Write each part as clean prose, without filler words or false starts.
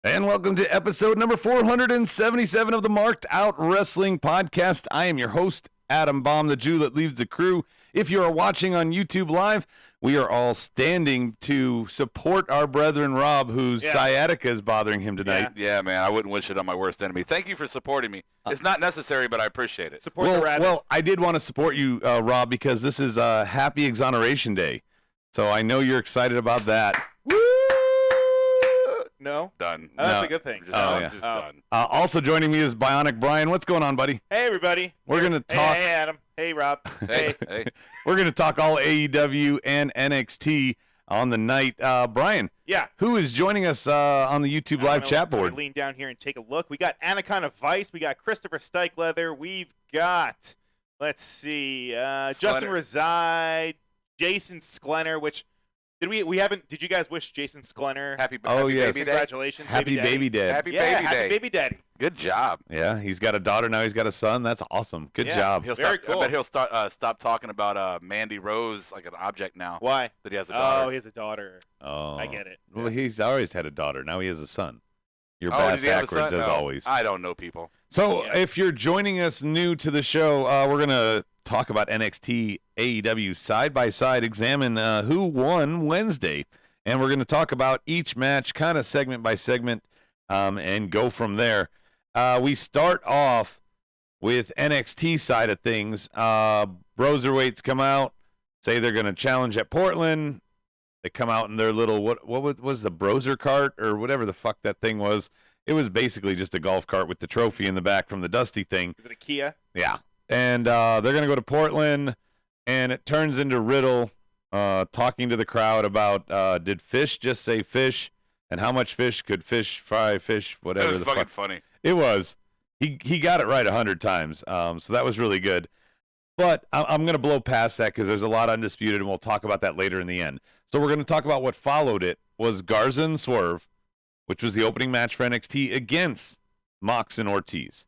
And welcome to episode number 477 of the Marked Out Wrestling Podcast. I am your host, Adam Baum, the Jew that leaves the crew. If you are watching on YouTube Live, we are all standing to support our brethren Rob, whose sciatica is bothering him tonight. Yeah, man, I wouldn't wish it on my worst enemy. Thank you for supporting me. It's not necessary, but I appreciate it. Support the rabbit. Well, I did want to support you, Rob, because this is Happy Exoneration Day. So I know you're excited about that. Woo! No? Done. Oh, that's a good thing. Just done. Also joining me is Bionic Brian. What's going on, buddy? Hey, everybody. We're going to talk. Hey, Adam. Hey, Rob. Hey. We're going to talk all AEW and NXT on the night. Brian, Yeah. who is joining us on the YouTube Live chat board? Lean down here and take a look. We got Anaconda Vice. We got Christopher Stykeleather. We've got, let's see, Justin Reside, Jason Sklenner, which... Did you guys wish Jason Sklenner Happy yes. baby day. congratulations? Happy baby day. Happy Yeah, baby happy day. baby daddy. Good job. Yeah, he's got a daughter, now he's got a son. That's awesome. Good Yeah. job. Very cool. I bet he'll stop talking about Mandy Rose like an object now. Why? That he has a daughter. Oh, he has a daughter. Oh, I get it. Well, he's always had a daughter. Now he has a son. You're does he have a backwards son? as No, always. I don't know people. So Yeah. if you're joining us new to the show, we're going to talk about NXT, AEW side by side, examine who won Wednesday. And we're going to talk about each match kind of segment by segment and go from there. We start off with NXT side of things. Broserweights come out, say they're going to challenge at Portland. They come out in their little, what was the Broser cart or whatever the fuck that thing was. It was basically just a golf cart with the trophy in the back from the Dusty thing. Is it a Kia? Yeah. And they're going to go to Portland, and it turns into Riddle talking to the crowd about did Fish just say fish, and how much fish could fish fry fish, whatever That was the fucking fuck. funny. It was. He got it right 100 times, so that was really good. But I'm going to blow past that because there's a lot undisputed, and we'll talk about that later in the end. So we're going to talk about what followed it was Garza and Swerve, which was the opening match for NXT against Mox and Ortiz.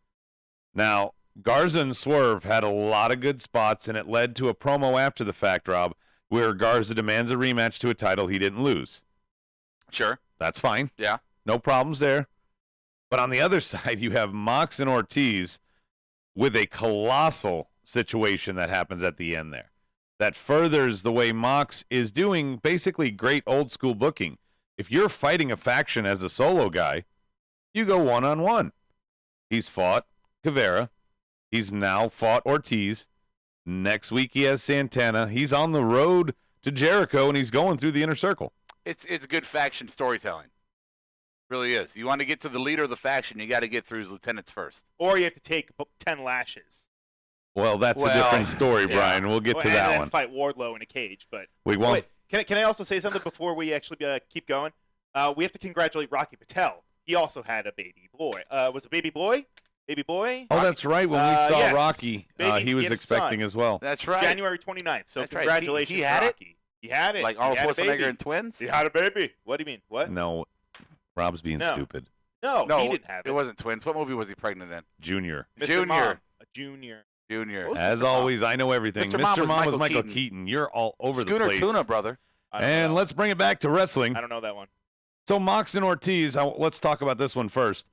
Now, Garza and Swerve had a lot of good spots, and it led to a promo after the fact, Rob, where Garza demands a rematch to a title he didn't lose. Sure. That's fine. Yeah. No problems there. But on the other side, you have Mox and Ortiz with a colossal situation that happens at the end there. That furthers the way Mox is doing basically great old school booking. If you're fighting a faction as a solo guy, you go one-on-one. He's fought Caveira. He's now fought Ortiz. Next week he has Santana. He's on the road to Jericho, and he's going through the inner circle. It's good faction storytelling. Really is. You want to get to the leader of the faction, you got to get through his lieutenants first. Or you have to take 10 lashes. Well, that's a different story, yeah. Brian. We'll get to and that then one. fight Wardlow in a cage. But We won't. Wait, can I also say something before we actually keep going? We have to congratulate Rocky Patel. He also had a baby boy. Was it baby boy? Baby boy? Oh, that's right. When we saw yes. Rocky, Baby, he was he had a expecting son. as well. That's right. January 29th. So That's right. congratulations, He had it? Rocky. He had it. Like He Arnold had a baby. Schwarzenegger and twins? He had a baby. What do you mean? What? No, Rob's being No. stupid. No, No, he didn't have it. it wasn't twins. What movie was he pregnant in? Junior. Mr. Junior. Mom. A junior. Junior. What? As Mr. Mom. always, I know everything. Mr. Mom was was Michael Michael Keaton. You're all over Schooner the place. Tuna, brother. I don't And know. let's bring it back to wrestling. I don't know that one. So Mox and Ortiz, let's talk about this one first.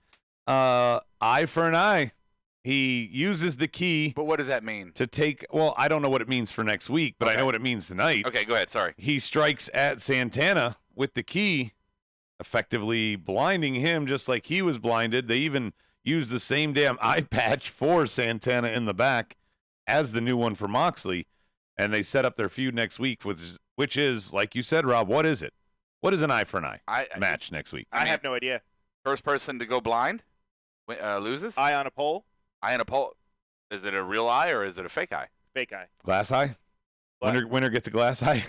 Eye for an eye. He uses the key But what does that mean? to take, well, I don't know what it means for next week, but I Okay. know what it means tonight. Okay, go ahead. Sorry. He strikes at Santana with the key, effectively blinding him just like he was blinded. They even used the same damn eye patch for Santana in the back as the new one for Moxley, and they set up their feud next week, which is, like you said, Rob, what is it? What is an eye for an eye match next week? I have no idea. First person to go blind loses? Eye on a pole, Eye in a pole. Is it a real eye or is it a fake eye? fake eye. Glass eye? What? Winner gets a glass eye?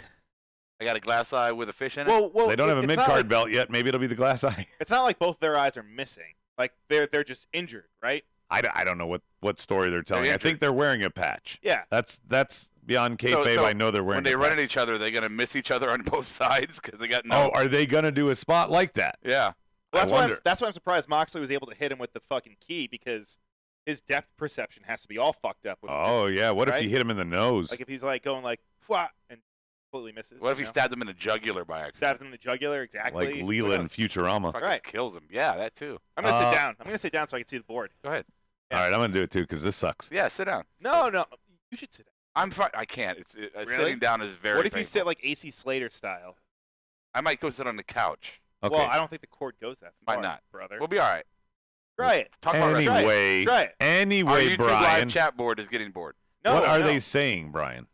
I got a glass eye with a fish in it. Well, They don't have a it's mid not card like- belt yet. Maybe it'll be the glass eye. It's not like both their eyes are missing. Like they're just injured, right? I don't know what story they're telling. I injured. think they're wearing a patch. Yeah. That's beyond kayfabe. So I know they're wearing when they a run patch. at each other, they're going to miss each other on both sides because they got Oh, no. are they going to do a spot like that? Yeah. Well, I wonder. that's why I'm surprised Moxley was able to hit him with the fucking key because his depth perception has to be all fucked up. With Oh, yeah. What if right? you hit him in the nose? Like if he's like going like "Fwah," and completely misses. What if he stabbed him in the jugular by accident? Stabs him in the jugular, exactly. Like Leela in Futurama. Fucking Right. kills him. Yeah, that too. I'm going to sit down. I'm going to sit down so I can see the board. Go ahead. Yeah. All right, I'm going to do it too because this sucks. Yeah, sit down. No. You should sit down. I'm fine. I can't. Really? Sitting down is very What if you painful. sit like AC Slater style? I might go sit on the couch. Okay. Well, I don't think the cord goes that far. Might not. Brother. We'll be all right. Try it. Talk about wrestling. Anyway, Try it. Our anyway, YouTube Brian, live chat board is getting bored. No, what are no. they saying, Brian?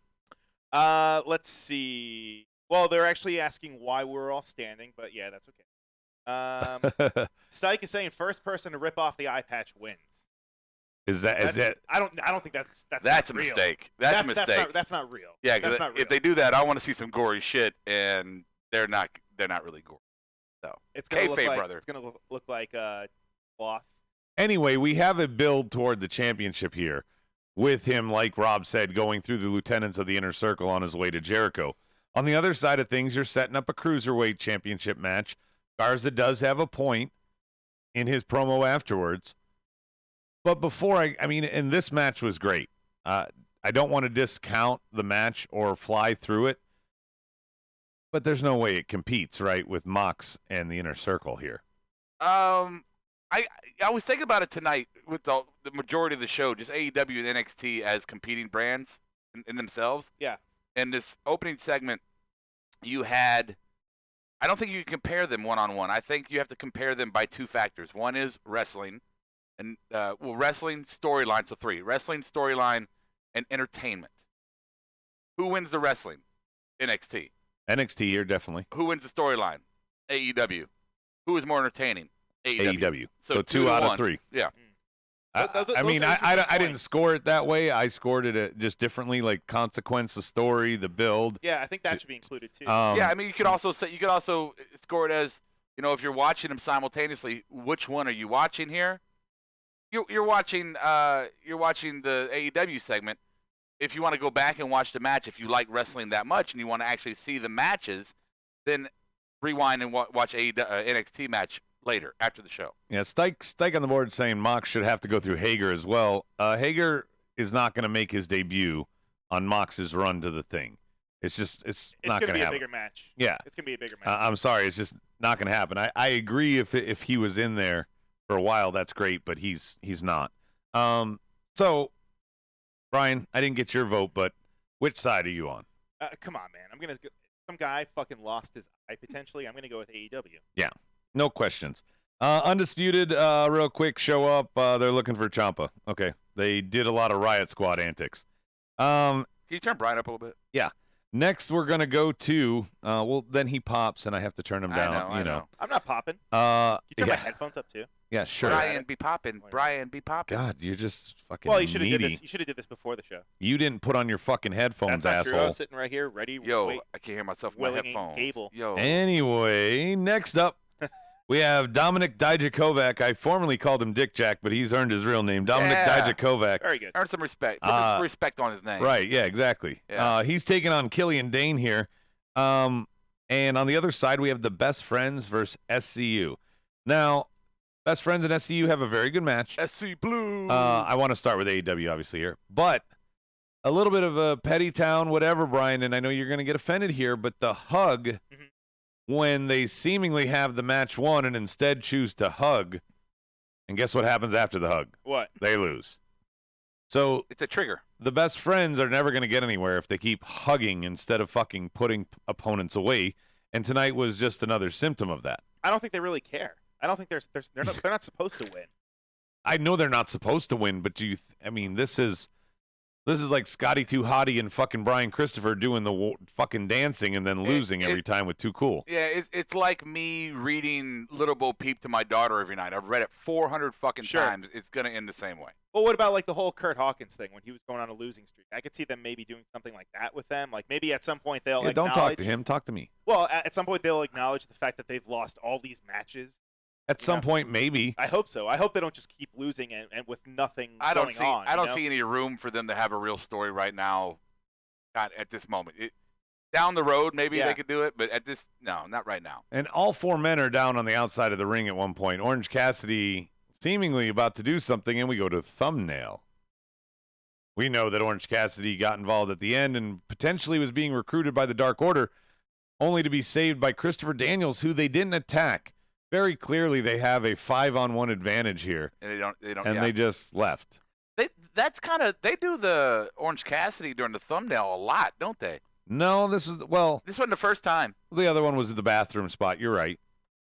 Let's see. Well, they're actually asking why we're all standing, but yeah, that's okay. Syke is saying first person to rip off the eye patch wins. Is that? I don't think that's That's a not real. mistake. That's a mistake. That's not real. Yeah, that's because not real. if they do that, I want to see some gory shit, and they're not really gory. So It's gonna look kayfabe, like, brother. It's gonna look like cloth. Anyway, we have a build toward the championship here with him, like Rob said, going through the lieutenants of the inner circle on his way to Jericho. On the other side of things, you're setting up a cruiserweight championship match. Garza does have a point in his promo afterwards. But before I mean, and this match was great. I don't want to discount the match or fly through it, but there's no way it competes, right, with Mox and the inner circle here. I was thinking about it tonight with the majority of the show, just AEW and NXT as competing brands in themselves. Yeah. And this opening segment, you had, I don't think you can compare them one-on-one. I think you have to compare them by two factors. One is wrestling, and wrestling storyline, so three. Wrestling storyline and entertainment. Who wins the wrestling? NXT. NXT here, definitely. Who wins the storyline? AEW. Who is more entertaining? AEW. So 2 out of 3. Yeah. I mean, I didn't score it that way. I scored it just differently, like consequence, the story, the build. Yeah, I think that should be included too. Yeah, I mean, you could also score it as, if you're watching them simultaneously, which one are you watching here? You're watching the AEW segment. If you want to go back and watch the match, if you like wrestling that much and you want to actually see the matches, then rewind and watch NXT match later after the show. Yeah, Stike on the board saying Mox should have to go through Hager as well. Hager is not going to make his debut on Mox's run to the thing. It's not going to happen. It's going to be a bigger match. Yeah. It's going to be a bigger match. I'm sorry, it's just not going to happen. I agree if he was in there for a while, that's great, but he's not. So, Brian, I didn't get your vote, but which side are you on? Come on, man. I'm going to some guy fucking lost his eye potentially. I'm going to go with AEW. Yeah. No questions. Undisputed, real quick, show up. They're looking for Ciampa. Okay. They did a lot of Riot Squad antics. Can you turn Brian up a little bit? Yeah. Next, we're going to go to, then he pops, and I have to turn him down. I know. I'm not popping. You turn my headphones up, too? Yeah, sure. Brian be popping. Brian be popping. God, you're just fucking Well, you should have needy. did this. You should have did this before the show. You didn't put on your fucking headphones, That's not asshole. true. I was sitting right here, ready. Yo, wait. I can't hear myself with my Willing headphones. cable. Yo. Anyway, next up, we have Dominic Dijakovac. I formerly called him Dick Jack, but he's earned his real name. Dominic Dijakovac. Very good. Earn some respect. Put respect on his name. Right, yeah, exactly. Yeah. He's taking on Killian Dane here. And on the other side, we have the Best Friends versus SCU. Now, Best Friends and SCU have a very good match. SC Blue. I want to start with AEW, obviously, here. But a little bit of a petty town, whatever, Brian, and I know you're going to get offended here, but the hug, when they seemingly have the match won and instead choose to hug, and guess what happens after the hug? What? They lose. So It's a trigger. the Best Friends are never going to get anywhere if they keep hugging instead of fucking putting opponents away, and tonight was just another symptom of that. I don't think they really care. I don't think they're not supposed to win. I know they're not supposed to win, but this is like Scotty Too Hottie and fucking Brian Christopher doing the fucking dancing and then losing every time with Too Cool. Yeah, it's like me reading Little Bo Peep to my daughter every night. I've read it 400 fucking times. It's gonna end the same way. Well, what about like the whole Kurt Hawkins thing when he was going on a losing streak? I could see them maybe doing something like that with them. Like maybe at some point they'll Don't talk acknowledge- to him. Talk to me. Well, at some point they'll acknowledge the fact that they've lost all these matches. At some point, maybe. I hope so. I hope they don't just keep losing and with nothing going on. I don't see any room for them to have a real story right now. Not at this moment. Down the road, maybe they could do it, but no, not right now. And all four men are down on the outside of the ring at one point. Orange Cassidy seemingly about to do something, and we go to thumbnail We know that Orange Cassidy got involved at the end and potentially was being recruited by the Dark Order, only to be saved by Christopher Daniels, who they didn't attack. Very clearly, they have a 5-on-1 advantage here, And they don't. and they just left. They do the Orange Cassidy during the thumbnail a lot, don't they? No, this This wasn't the first time. the other one was the bathroom spot. You're right.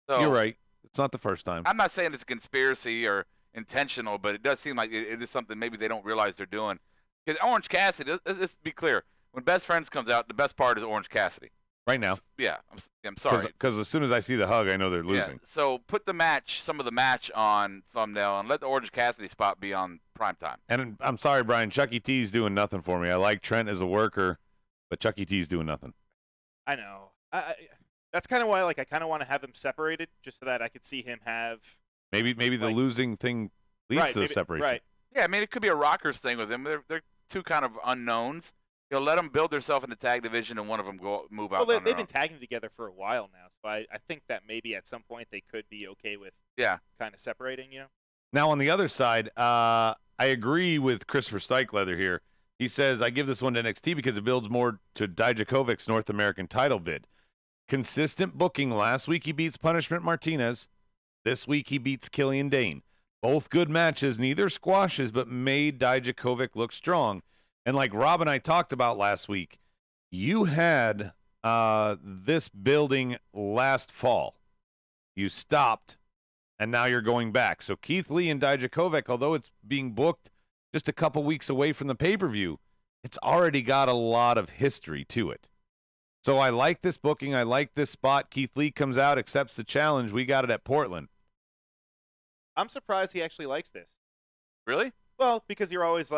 So, You're right. It's not the first time. I'm not saying it's a conspiracy or intentional, but it does seem like it is something maybe they don't realize they're doing. Because Orange Cassidy, let's be clear, when Best Friends comes out, the best part is Orange Cassidy. Right now. Yeah, I'm sorry. Because as soon as I see the hug, I know they're losing. Yeah, so put some of the match on thumbnail and let the Orange Cassidy spot be on primetime. And I'm sorry, Brian. Chuck E. T's doing nothing for me. I like Trent as a worker, but Chuck E. T's doing nothing. I know. That's kind of why I kind of want to have them separated, just so that I could see him have. Maybe the losing thing leads to the separation. Right. Yeah, I mean, it could be a Rockers thing with them. They're two kind of unknowns. Let them build themselves in the tag division, and one of them move out. Well, they've been tagging together for a while now, so I think that maybe at some point they could be okay with kind of separating, Now, on the other side, I agree with Christopher Steichleather here. He says, I give this one to NXT because it builds more to Dijakovic's North American title bid. Consistent booking. Last week he beats Punishment Martinez. This week he beats Killian Dane. Both good matches, neither squashes, but made Dijakovic look strong. And like Rob and I talked about last week, you had this building last fall. You stopped, and now you're going back. So Keith Lee and Dijakovic, although it's being booked just a couple weeks away from the pay-per-view, it's already got a lot of history to it. So I like this booking. I like this spot. Keith Lee comes out, accepts the challenge. We got it at Portland. I'm surprised he actually likes this. Really? Well, because you're always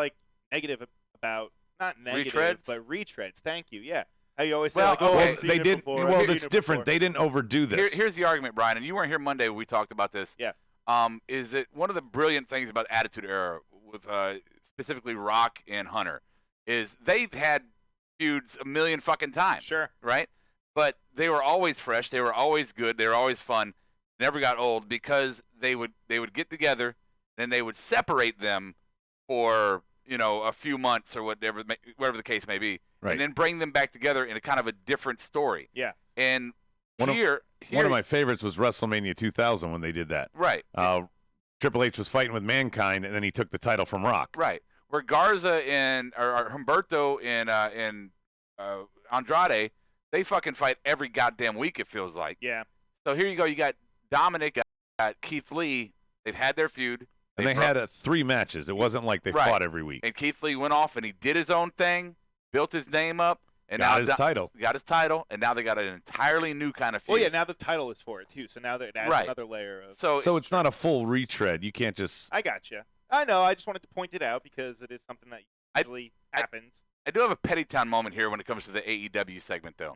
negative about, not negative, retreads? but retreads. Thank you. Yeah. How you always say, Well, they didn't. Well, that's different. They didn't overdo this. Here's the argument, Brian, and you weren't here Monday when we talked about this. Yeah. Is that one of the brilliant things about Attitude Era with specifically Rock and Hunter is they've had feuds a million fucking times. Sure. Right? But they were always fresh. They were always good. They were always fun. Never got old because they would get together and they would separate them for a few months or whatever the case may be, right, and then bring them back together in a kind of a different story. Yeah. And one of my favorites was WrestleMania 2000 when they did that. Right. Triple H was fighting with Mankind, and then he took the title from Rock. Right. Where Garza and or Humberto and Andrade, they fucking fight every goddamn week. It feels like. Yeah. So here you go. You got Dominic, got Keith Lee. They've had their feud. And they had 3 matches. It wasn't like they fought every week. And Keith Lee went off and he did his own thing, built his name up, and got his title, and now they got an entirely new kind of feud. Well, yeah, now the title is for it too, so now that adds another layer of. So it's not a full retread. You can't just. I gotcha. I know. I just wanted to point it out because it is something that usually happens. I do have a Pettytown moment here when it comes to the AEW segment, though.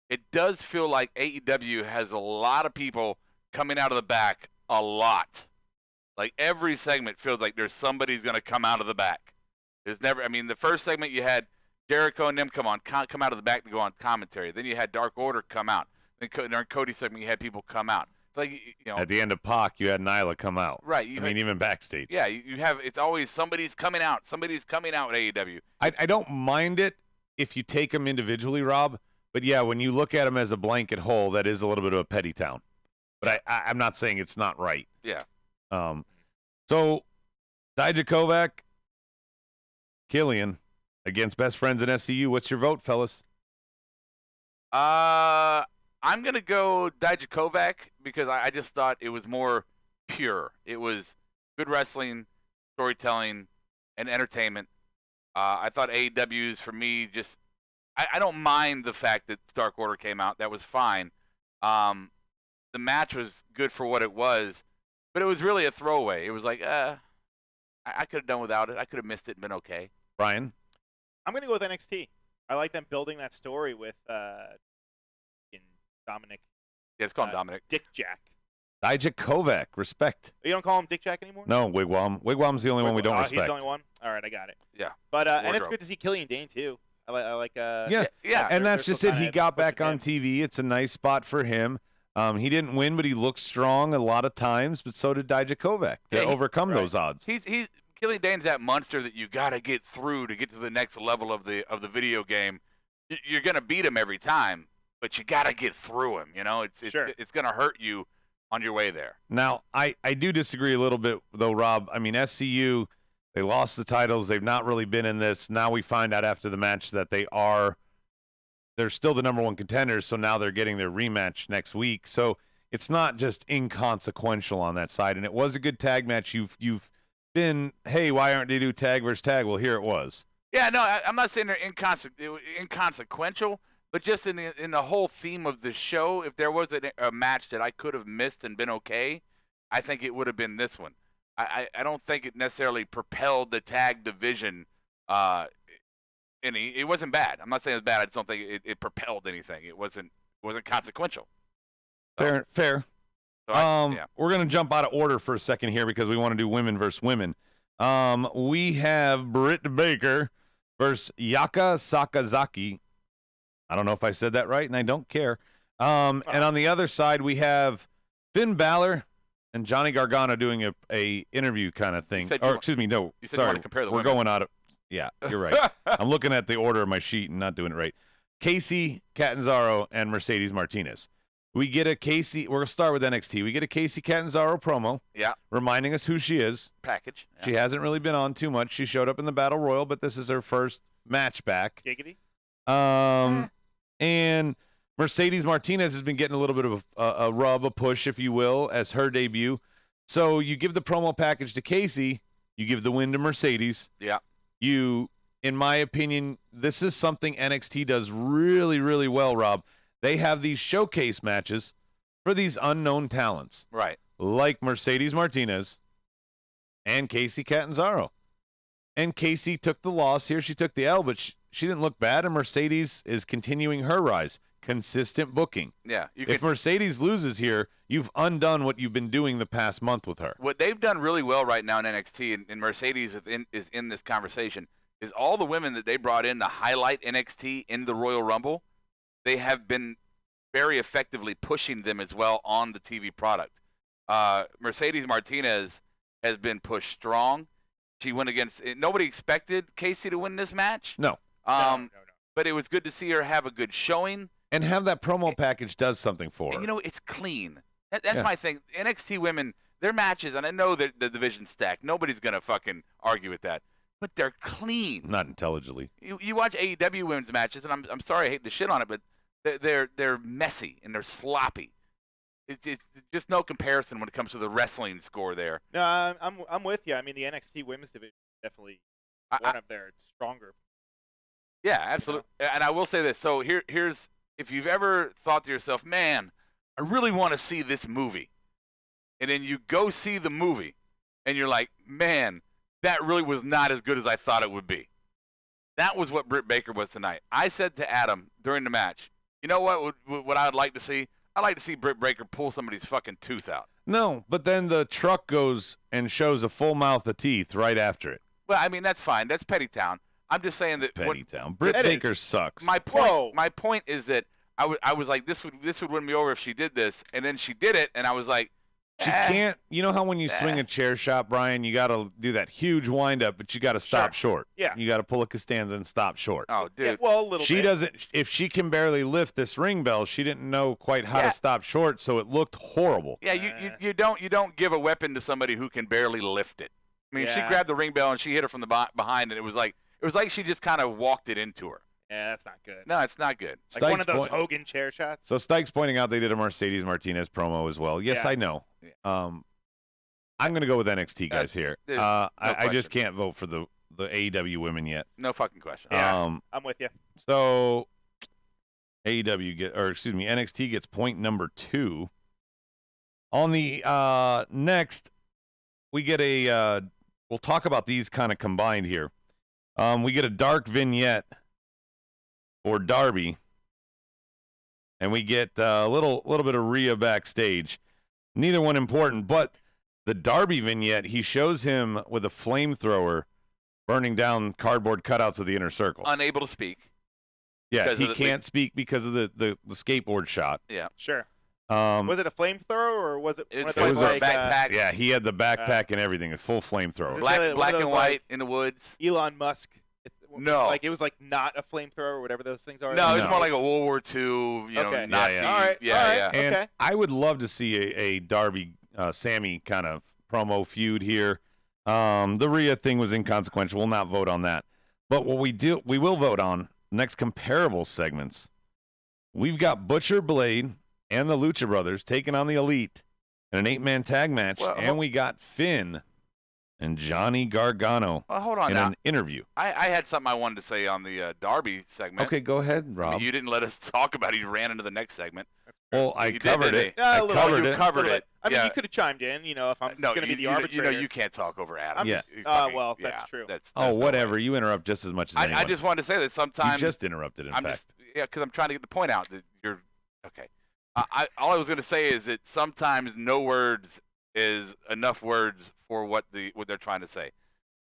It does feel like AEW has a lot of people coming out of the back a lot. Like every segment feels like there's somebody's going to come out of the back. There's never. I mean, the first segment you had Jericho and them come out of the back to go on commentary. Then you had Dark Order come out. Then during Cody's segment you had people come out. Like at the end of Pac, you had Nyla come out. Right. Even backstage. Yeah, you have. It's always somebody's coming out. Somebody's coming out with AEW. I don't mind it if you take them individually, Rob. But yeah, when you look at them as a blanket whole, that is a little bit of a petty town. But I'm not saying it's not right. Yeah. So Dijakovic, Killian against Best Friends in SCU. What's your vote, fellas? I'm gonna go Dijakovic because I just thought it was more pure. It was good wrestling, storytelling, and entertainment. I thought AEW's for me just. I don't mind the fact that Dark Order came out. That was fine. The match was good for what it was, but it was really a throwaway. It was like, I could have done without it. I could have missed it and been okay. Brian? I'm going to go with NXT. I like them building that story with Dominic. Yeah, let's call him Dominic. Dick Jack. Dijakovic. Respect. You don't call him Dick Jack anymore? No, Wigwam. Wigwam's the only one we don't respect. He's the only one? All right, I got it. Yeah. But and it's good to see Killian Dane, too. I like yeah, and that's just it. He got back on TV. It's a nice spot for him. He didn't win, but he looked strong a lot of times. But so did Dijakovic to overcome those odds. Killian Killian Dane's that monster that you got to get through to get to the next level of the video game. You're going to beat him every time, but you got to get through him. It's going to hurt you on your way there. Now, I do disagree a little bit, though, Rob. I mean, SCU, they lost the titles. They've not really been in this. Now we find out after the match that they're still the number one contenders, so now they're getting their rematch next week. So it's not just inconsequential on that side. And it was a good tag match. You've been, hey, why aren't they do tag versus tag? Well, here it was. Yeah, no, I'm not saying they're inconsequential, but just in the whole theme of the show, if there was a match that I could have missed and been okay, I think it would have been this one. I don't think it necessarily propelled the tag division any. It wasn't bad. I'm not saying it's bad. I just don't think it propelled anything. It wasn't consequential. Fair. So We're going to jump out of order for a second here because we want to do women versus women. We have Britt Baker versus Yaka Sakazaki. I don't know if I said that right, and I don't care. And on the other side, we have Finn Balor and Johnny Gargano doing a interview kind of thing. Excuse me, no. You said sorry, you want to compare the we're women. going out of. Yeah, you're right. I'm looking at the order of my sheet and not doing it right. Casey Catanzaro and Mercedes Martinez. We get a Casey. We're going to start with NXT. We get a Casey Catanzaro promo. Yeah. Reminding us who she is. Package. Yeah. She hasn't really been on too much. She showed up in the Battle Royal, but this is her first match back. Giggity. And Mercedes Martinez has been getting a little bit of a rub, a push, if you will, as her debut. So you give the promo package to Casey. You give the win to Mercedes. Yeah. In my opinion, this is something NXT does really, really well, Rob. They have these showcase matches for these unknown talents. Right. Like Mercedes Martinez and Casey Catanzaro. And Casey took the loss here. She took the L, but she didn't look bad, and Mercedes is continuing her rise. Consistent booking. Yeah. If Mercedes loses here, you've undone what you've been doing the past month with her. What they've done really well right now in NXT, and Mercedes is in this conversation, is all the women that they brought in to highlight NXT in the Royal Rumble, they have been very effectively pushing them as well on the TV product. Mercedes Martinez has been pushed strong. She went against – nobody expected Casey to win this match. No. No. But it was good to see her have a good showing. And have that promo package does something for her. And, it's clean. That's my thing. NXT women, their matches, and I know that the division's stacked. Nobody's going to fucking argue with that. But they're clean. Not intelligently. You watch AEW women's matches, and I'm sorry I hate to shit on it, but they're messy and they're sloppy. It's just no comparison when it comes to the wrestling score there. No, I'm with you. I mean, the NXT women's division is definitely one of their stronger. Yeah, absolutely. And I will say this. So here's if you've ever thought to yourself, man, I really want to see this movie, and then you go see the movie, and you're like, man, that really was not as good as I thought it would be. That was what Britt Baker was tonight. I said to Adam during the match, you know what I would like to see? I'd like to see Britt Baker pull somebody's fucking tooth out. No, but then the truck goes and shows a full mouth of teeth right after it. Well, I mean, that's fine. That's Pettytown. I'm just saying that Pettytown. Britt Baker sucks. My point is that I was like, this would win me over if she did this, and then she did it, and I was like, she can't. You know how when you swing a chair shot, Brian, you got to do that huge wind up, but you got to stop short. Yeah. You got to pull a Costanza and stop short. Oh, dude. Yeah, well, a little She bit. doesn't. If she can barely lift this ring bell, she didn't know quite how to stop short, so it looked horrible. Yeah, you don't give a weapon to somebody who can barely lift it. I mean, she grabbed the ring bell and she hit her from the behind, and it was like she just kind of walked it into her. Yeah, that's not good. No, it's not good. Like one of those Hogan chair shots. So Stike's pointing out they did a Mercedes Martinez promo as well. Yes, I know. Yeah. I'm going to go with NXT guys here. I just question. can't vote for the AEW women yet. No fucking question. Yeah, I'm with you. So NXT gets point number 2. On the next, we get we'll talk about these kind of combined here. We get a dark vignette for Darby, and we get a little bit of Rhea backstage. Neither one important, but the Darby vignette, he shows him with a flamethrower burning down cardboard cutouts of the Inner Circle. Unable to speak. Yeah, he can't speak because of the skateboard shot. Yeah. Sure. Was it a flamethrower or was it one of It those was a like, backpack. Yeah, he had the backpack and everything, a full flamethrower. Was it Black one of and those, white like, in the woods. Elon Musk? No. Like it was like not a flamethrower or whatever those things are. No, it's No. more like a World War II, Okay. Nazi. All right. Yeah. And Okay. I would love to see a Darby Sammy kind of promo feud here. The Rhea thing was inconsequential. We'll not vote on that. But what we will vote on next comparable segments. We've got Butcher Blade and the Lucha Brothers taking on the Elite in an 8-man tag match, Well, and we got Finn and Johnny Gargano Well, hold on in now. an interview. I had something I wanted to say on the Darby segment. Okay, go ahead, I mean, Rob. you didn't let us talk about it. You ran into the next segment. Well, I You did, covered didn't it. you? Yeah, I a little. covered you it. covered Little it. bit. I mean, Yeah. you could have chimed in. If I'm No, going to be the you arbitrator. you can't talk over Adam. I'm Yeah. just. Fucking- Well, yeah, that's true. That's Oh, no whatever. way. You interrupt just as much as anyone. I just wanted to say that You sometimes just interrupted, in I'm fact. because I'm trying to get the point out that you're okay. All I was going to say is that sometimes no words is enough words for what they're trying to say.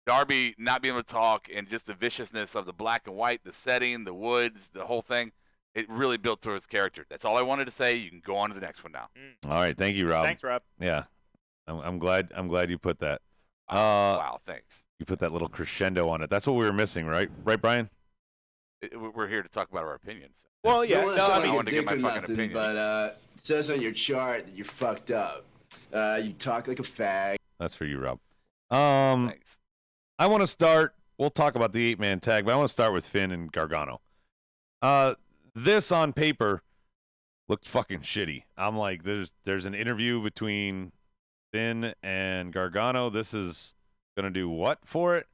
Darby not being able to talk and just the viciousness of the black and white, the setting, the woods, the whole thing, it really built to his character. That's all I wanted to say. You can go on to the next one now. All right, thank you, Rob. Thanks, Rob. Yeah, I'm glad you put that. Wow, thanks. You put that little crescendo on it. That's what we were missing, right? Right, Brian? We're here to talk about our opinions. Well, yeah. Don't wanna No, sound I like mean, a wanted to get dick my or fucking nothing, opinion. but it says on your chart that you're fucked up. You talk like a fag. That's for you, Rob. Thanks. I want to start. We'll talk about the 8-man tag, but I want to start with Finn and Gargano. This on paper looked fucking shitty. I'm like, there's an interview between Finn and Gargano. This is gonna do what for it?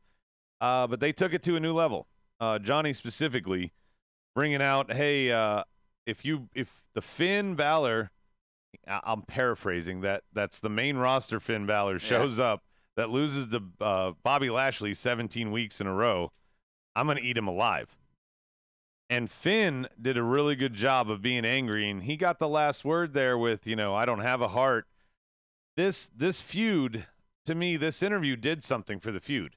But they took it to a new level. Johnny specifically bringing out, hey, if the Finn Balor, I'm paraphrasing that's the main roster Finn Balor shows up that loses to Bobby Lashley 17 weeks in a row, I'm gonna eat him alive. And Finn did a really good job of being angry, and he got the last word there with, I don't have a heart. This feud, to me, this interview did something for the feud.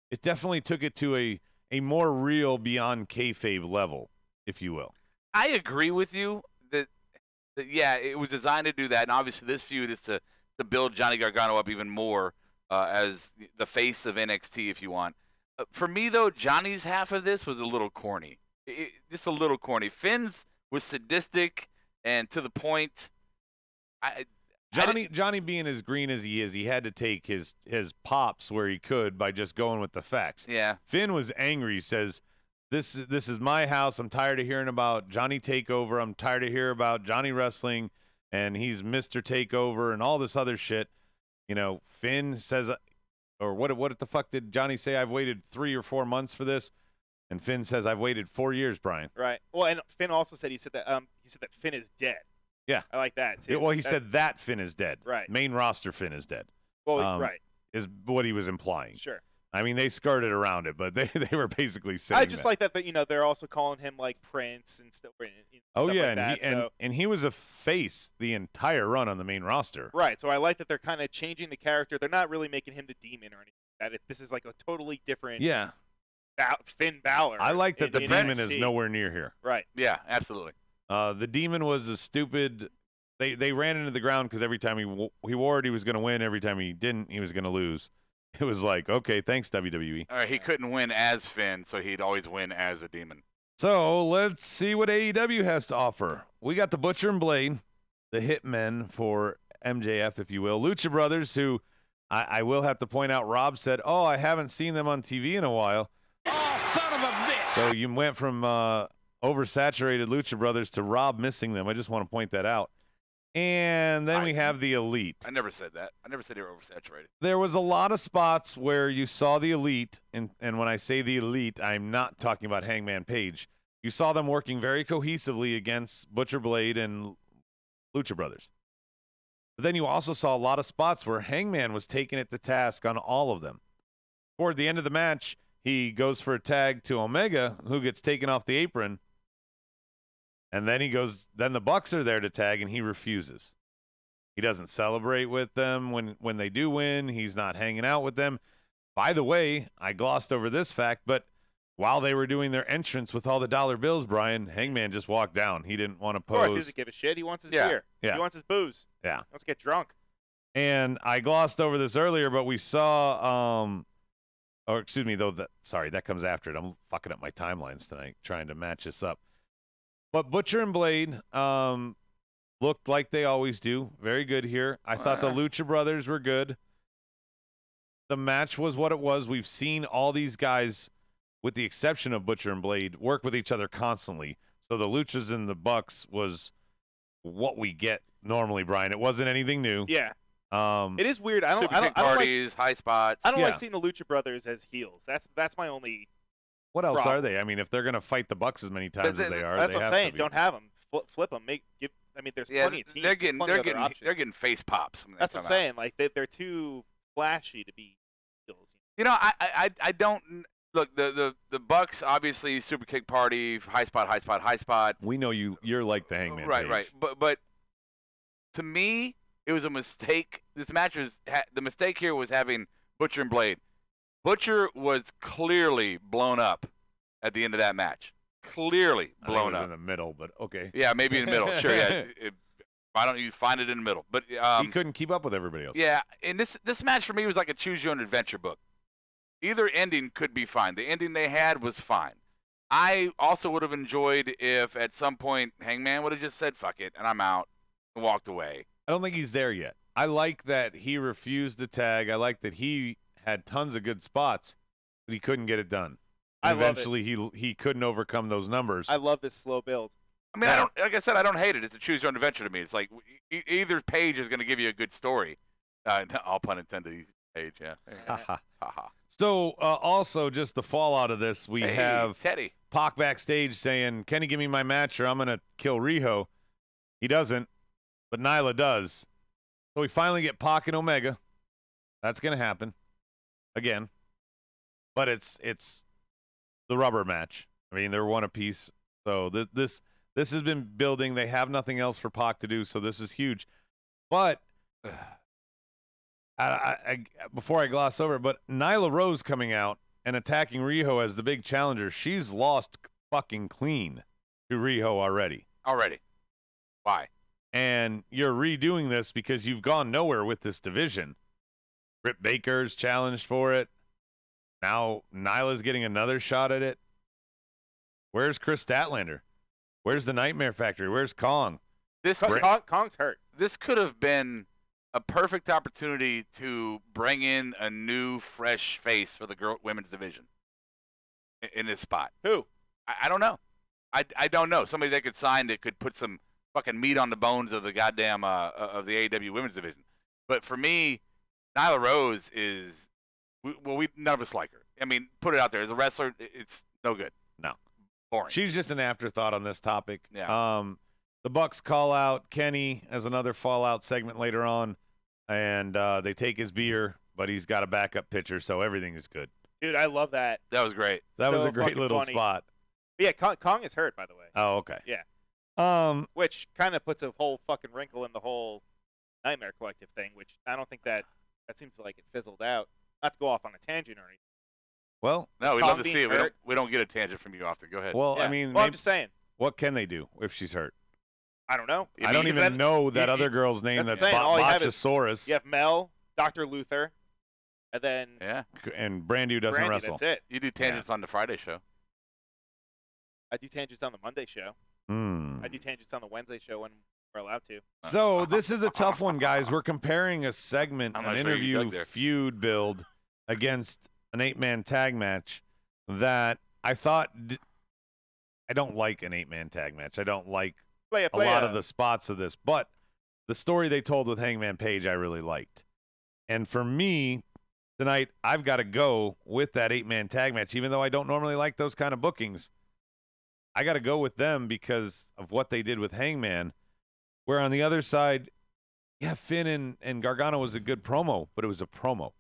It definitely took it to a more real beyond kayfabe level, if you will. I agree with you that yeah, it was designed to do that, and obviously this feud is to build Johnny Gargano up even more as the face of NXT, if you want. For me, though, Johnny's half of this was a little corny. Just a little corny. Finn's was sadistic and to the point. Johnny being as green as he is, he had to take his pops where he could by just going with the facts. Yeah. Finn was angry. He says, This is my house. I'm tired of hearing about Johnny Takeover. I'm tired of hearing about Johnny Wrestling, and he's Mr. Takeover and all this other shit. Finn says, or what the fuck did Johnny say? I've waited 3 or 4 months for this. And Finn says, I've waited 4 years, Brian. Right. Well, and Finn also said he said that Finn is dead. Yeah. I like that too. He said that Finn is dead. Right. Main roster Finn is dead. Well, right. Is what he was implying. Sure. I mean, they skirted around it, but they were basically saying I just that. like that they're also calling him like Prince and stuff. Oh stuff yeah, like and that, and he was a face the entire run on the main roster. Right. So I like that they're kind of changing the character. They're not really making him the demon or anything. This is like a totally different. Yeah. Finn Balor. I like that the in demon NXT. is nowhere near here. Right. Yeah, absolutely. The demon was a stupid. They ran into the ground because every time he wore it, he was going to win. Every time he didn't, he was going to lose. It was like, okay, thanks WWE. All right, he couldn't win as Finn, so he'd always win as a demon. So let's see what AEW has to offer. We got the Butcher and Blade, the hitmen for MJF, if you will. Lucha Brothers, who I will have to point out, Rob said, oh, I haven't seen them on TV in a while. Oh, son of a bitch! So you went from oversaturated Lucha Brothers to Rob missing them. I just want to point that out. And then we have the Elite. I never said that. I never said they were oversaturated. There was a lot of spots where you saw the Elite, and when I say the Elite, I'm not talking about Hangman Page. You saw them working very cohesively against Butcher Blade and Lucha Brothers. But then you also saw a lot of spots where Hangman was taking it to task on all of them. Toward the end of the match, he goes for a tag to Omega, who gets taken off the apron. And then then the Bucks are there to tag, and he refuses. He doesn't celebrate with them when they do win. He's not hanging out with them. By the way, I glossed over this fact, but while they were doing their entrance with all the dollar bills, Brian, Hangman just walked down. He didn't want to Of course, he pose. doesn't give a shit. He wants his Yeah. beer. Yeah. He wants his booze. Yeah. He wants to get drunk. And I glossed over this earlier, but we saw, or excuse me, though, that comes after it. I'm fucking up my timelines tonight trying to match this up. But Butcher and Blade looked like they always do. Very good here. I thought the Lucha Brothers were good. The match was what it was. We've seen all these guys, with the exception of Butcher and Blade, work with each other constantly. So the Luchas and the Bucks was what we get normally, Brian. It wasn't anything new. Yeah. It is weird. I don't Superkick like parties, high spots. I don't Yeah. like seeing the Lucha Brothers as heels. That's my only. What else problem. are they? I mean, if they're going to fight the Bucks as many times as they are, That's they what I'm have saying. to be. Don't have them. Flip them. There's Yeah, plenty of teams. they're getting plenty of other options. they're getting face pops. when they That's what I'm come out. saying. Like they're too flashy to be heels. You know, I don't look the Bucks obviously super kick party, high spot. We know you're like the Hangman. Right, Page. right. But to me, it was a mistake. This match was the mistake here was having Butcher and Blade. Butcher was clearly blown up at the end of that match. Clearly I think it blown was up. in the middle, but okay. Yeah, maybe in the middle. Sure, yeah. Why don't you find it in the middle? But He couldn't keep up with everybody else. yeah, and this match for me was like a choose your own adventure book. Either ending could be fine. The ending they had was fine. I also would have enjoyed if at some point Hangman would have just said "fuck it" and I'm out and walked away. I don't think he's there yet. I like that he refused to tag. I like that he had tons of good spots, but he couldn't get it done. I And love eventually, he couldn't overcome those numbers. I love this slow build. I mean, like I said, I don't hate it. It's a choose your own adventure to me. It's like either page is going to give you a good story. All pun intended. Page, yeah. Haha. Haha. So, also, just the fallout of this, we Hey, have Teddy. Pac backstage saying, "Kenny, give me my match or I'm going to kill Riho." He doesn't, but Nyla does. So we finally get Pac and Omega. That's going to happen again. But it's the rubber match. I mean, they're one apiece. So this has been building. They have nothing else for Pac to do, so this is huge. But before I gloss over it, but Nyla Rose coming out and attacking Riho as the big challenger, she's lost fucking clean to Riho already. Why? And you're redoing this because you've gone nowhere with this division. Britt Baker's challenged for it. Now Nyla's getting another shot at it. Where's Chris Statlander? Where's the Nightmare Factory? Where's Kong? Kong's hurt. This could have been a perfect opportunity to bring in a new, fresh face for the women's division in this spot. Who? I don't know. I don't know. Somebody they could sign that could put some fucking meat on the bones of the goddamn of the AEW women's division. But for me, Nyla Rose is we none of us like her. I mean, put it out there as a wrestler, it's no good. No. Boring. She's just an afterthought on this topic. Yeah. The Bucks call out Kenny as another fallout segment later on, and they take his beer, but he's got a backup pitcher, so everything is good. Dude, I love that. That was great. That was So a great fucking little funny. spot. But yeah, Kong is hurt, by the way. Oh, okay. Yeah. Which kind of puts a whole fucking wrinkle in the whole Nightmare Collective thing, which I don't think that seems like it fizzled out. Not to go off on a tangent or anything. Well, No, we'd Kong love to being see it. hurt. We don't get a tangent from you often. Go ahead. well, Yeah. I mean, I'm just saying. what can they do if she's hurt? I don't know. I don't even know that other girl's name. that's That's what I'm saying. All you have is- Botchasaurus, You have Mel, Dr. Luther, and then Yeah. and Brandy doesn't Brandy. wrestle. That's it. You do tangents on the Friday show. I do tangents on the Monday show. Hmm. I do tangents on the Wednesday show when we're allowed to. So this is a tough one, guys. We're comparing a segment, I'm an not sure you interview dug there. feud build against an 8-man tag match that I thought I don't like an 8-man tag match. I don't like Play a lot of the spots of this, but the story they told with Hangman Page I really liked. And for me, tonight, I've got to go with that 8-man tag match, even though I don't normally like those kind of bookings. I got to go with them because of what they did with Hangman, where on the other side, yeah, Finn and Gargano was a good promo, but it was a promo.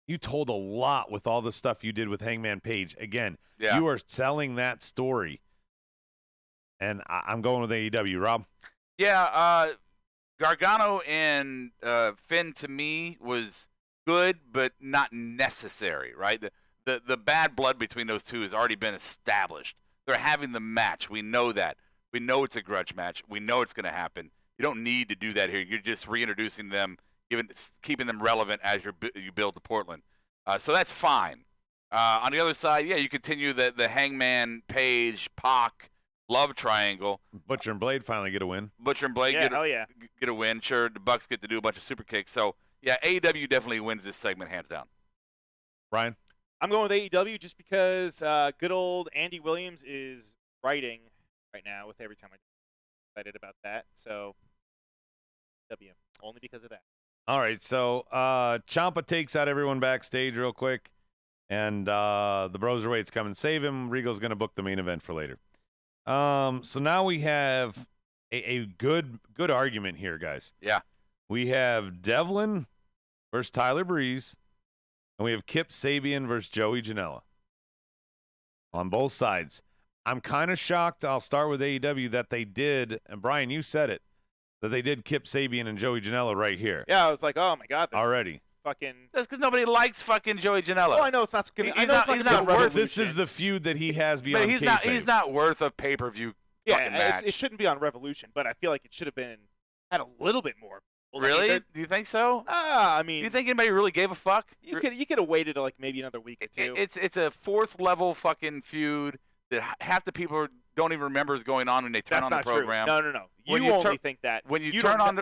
You told a lot with all the stuff you did with Hangman Page. Again, Yeah. you are selling that story. And I'm going with AEW, Rob. Yeah, Gargano and Finn to me was good, but not necessary, right? the bad blood between those two has already been established. They're having the match. We know that. We know it's a grudge match. We know it's going to happen. You don't need to do that here. You're just reintroducing them, keeping them relevant as you build to Portland. So that's fine. On the other side, yeah, you continue the Hangman, Page, Pac, love triangle. Butcher and Blade finally get a win. Butcher and Blade get a win. Sure, the Bucks get to do a bunch of super kicks. So, yeah, AEW definitely wins this segment hands down. Brian? I'm going with AEW just because good old Andy Williams is writing right now with every time I'm excited about that. So, W. Only because of that. All right, so Ciampa takes out everyone backstage real quick, and the Broserweights come and save him. Regal's going to book the main event for later. So now we have a good argument here, guys. Yeah. We have Devlin versus Tyler Breeze, and we have Kip Sabian versus Joey Janela on both sides. I'm kind of shocked. I'll start with AEW that they did, and Brian, you said it, that they did Kip Sabian and Joey Janela right here. Yeah, I was like, oh my god, already. Fucking. That's because nobody likes fucking Joey Janela. Oh, I know it's not gonna. He's not worth. This is the feud that he has beyond. But he's not worth a pay-per-view. fucking match. It shouldn't be on Revolution, but I feel like it should have been had a little bit more. Really? Do you think so? I mean, do you think anybody really gave a fuck? You could have waited like maybe another week or two. It's a fourth level fucking feud that half the people don't even remember is going on when they turn on the program. True. No. You only think that when you turn on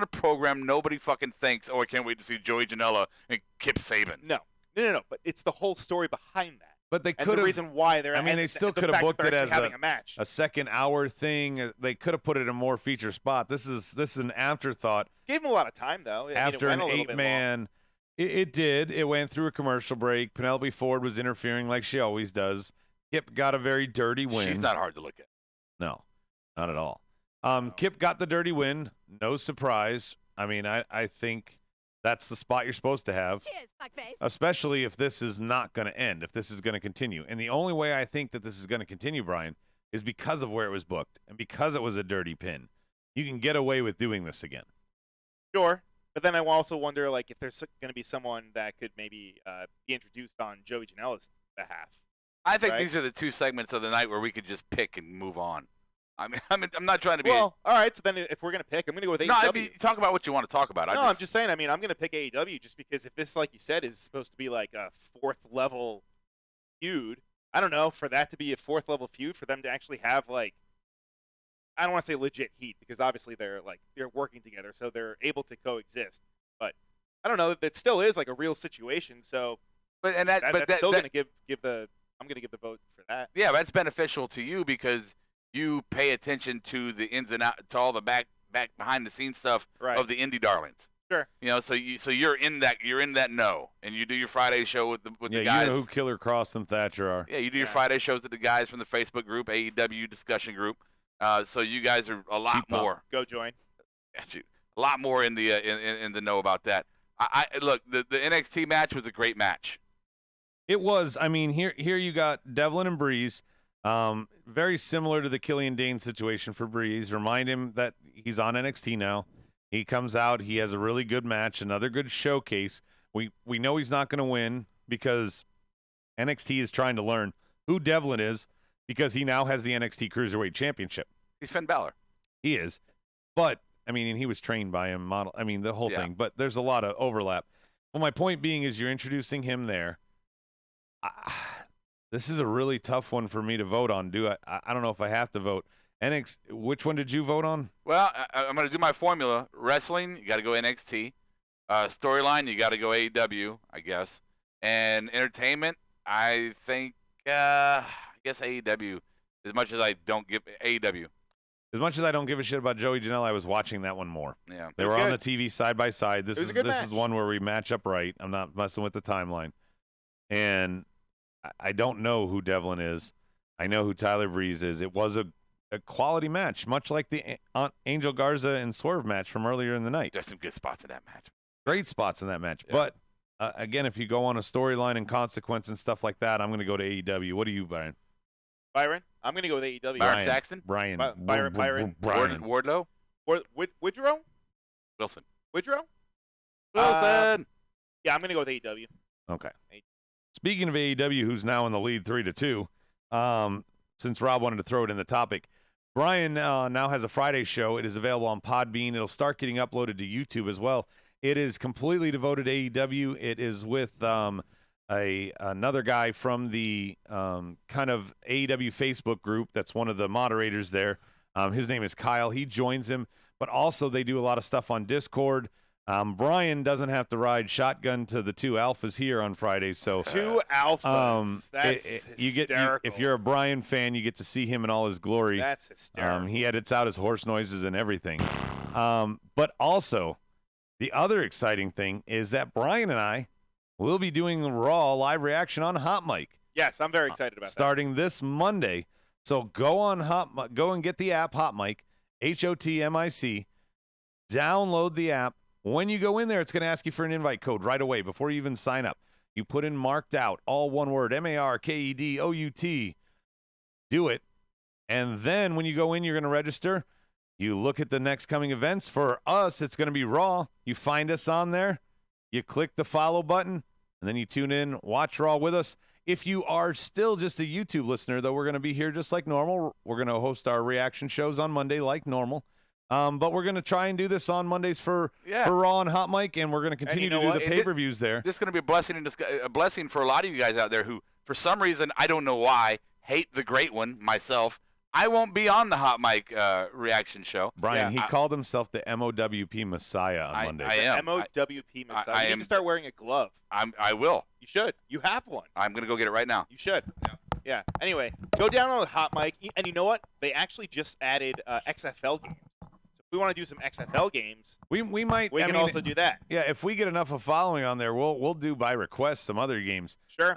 the program, nobody fucking thinks, "Oh, I can't wait to see Joey Janela and Kip Sabian." No. But it's the whole story behind that. But they could have. The reason why they're. I mean, they still could have booked it as having a match. A second hour thing. They could have put it in a more feature spot. This is an afterthought. Gave them a lot of time though. After an 8-man, it did. It went through a commercial break. Penelope Ford was interfering like she always does. Kip got a very dirty win. She's not hard to look at. No, not at all. Kip got the dirty win. No surprise. I mean, I think that's the spot you're supposed to have. Cheers, fuckface. Especially if this is not going to end, if this is going to continue. And the only way I think that this is going to continue, Brian, is because of where it was booked and because it was a dirty pin. You can get away with doing this again. Sure. But then I also wonder, like, if there's going to be someone that could maybe be introduced on Joey Janela's behalf. I think these are the two segments of the night where we could just pick and move on. I mean, I'm not trying to be. Well, all right. So then, if we're gonna pick, I'm gonna go with AEW. No, I mean, talk about what you want to talk about. I'm just saying. I mean, I'm gonna pick AEW just because if this, like you said, is supposed to be like a fourth level feud, I don't know, for that to be a fourth level feud, for them to actually have like, I don't want to say legit heat because obviously they're working together, so they're able to coexist. But I don't know. That still is like a real situation. So, that's still gonna give the. I'm gonna give the vote for that. Yeah, that's beneficial to you because you pay attention to the ins and outs, to all the back behind the scenes stuff of the indie darlings. Sure. You know, so you're in that know, and you do your Friday show with the guys. You know who Killer Cross and Thatcher are. Yeah, you do your Friday shows with the guys from the Facebook group, AEW discussion group. So you guys are a lot more. Go join. A lot more in the know about that. I look, the NXT match was a great match. It was. I mean, here you got Devlin and Breeze. Very similar to the Killian Dane situation for Breeze. Remind him that he's on NXT now. He comes out. He has a really good match, another good showcase. We know he's not going to win because NXT is trying to learn who Devlin is because he now has the NXT Cruiserweight Championship. He's Finn Balor. He is. But, I mean, and he was trained by him, the whole thing. But there's a lot of overlap. Well, my point being is you're introducing him there. This is a really tough one for me to vote on. I don't know if I have to vote. Which one did you vote on? Well, I'm going to do my formula. Wrestling, you got to go NXT. Storyline, you got to go AEW, I guess. And entertainment, I think, I guess AEW. As much as I don't give AEW. As much as I don't give a shit about Joey Janela, I was watching that one more. Yeah, they were on the TV side by side. This is one where we match up right. I'm not messing with the timeline. And I don't know who Devlin is. I know who Tyler Breeze is. It was a quality match, much like the Angel Garza and Swerve match from earlier in the night. There's some good spots in that match. Great spots in that match. Yeah. But, again, if you go on a storyline and consequence and stuff like that, I'm going to go to AEW. What do you, Byron? I'm going to go with AEW. Byron Saxton? Byron. Wardlow? Woodrow? Wilson. Woodrow? Wilson. Yeah, I'm going to go with AEW. Okay. Speaking of AEW, who's now in the lead 3-2, since Rob wanted to throw it in the topic, Brian now has a Friday show. It is available on Podbean. It'll start getting uploaded to YouTube as well. It is completely devoted to AEW. It is with another guy from the kind of AEW Facebook group that's one of the moderators there. His name is Kyle. He joins him, but also they do a lot of stuff on Discord. Brian doesn't have to ride shotgun to the two alphas here on Fridays. So two alphas. That's hysterical. If you're a Brian fan, you get to see him in all his glory. That's hysterical. He edits out his horse noises and everything. But also, the other exciting thing is that Brian and I will be doing the Raw live reaction on Hot Mic. Yes, I'm very excited about that. Starting this Monday. So go and get the app Hot Mic, HOTMIC. Download the app. When you go in there, it's going to ask you for an invite code right away before you even sign up. You put in MARKEDOUT, all one word, MARKEDOUT. Do it. And then when you go in, you're going to register. You look at the next coming events. For us, it's going to be Raw. You find us on there. You click the follow button, and then you tune in, watch Raw with us. If you are still just a YouTube listener, though, we're going to be here just like normal. We're going to host our reaction shows on Monday like normal. But we're going to try and do this on Mondays for Raw and Hot Mic, and we're going to continue to do the pay-per-views there. This is going to be a blessing for a lot of you guys out there who, for some reason, I don't know why, hate the great one, myself. I won't be on the Hot Mic reaction show. Brian, he called himself the MOWP Messiah on Monday. I am. MOWP Messiah. You need to start wearing a glove. I will. You should. You have one. I'm going to go get it right now. You should. Yeah. Anyway, go down on the Hot Mic, and you know what? They actually just added XFL games. We want to do some XFL games. We might. We can also do that. Yeah, if we get enough of following on there, we'll do by request some other games. Sure.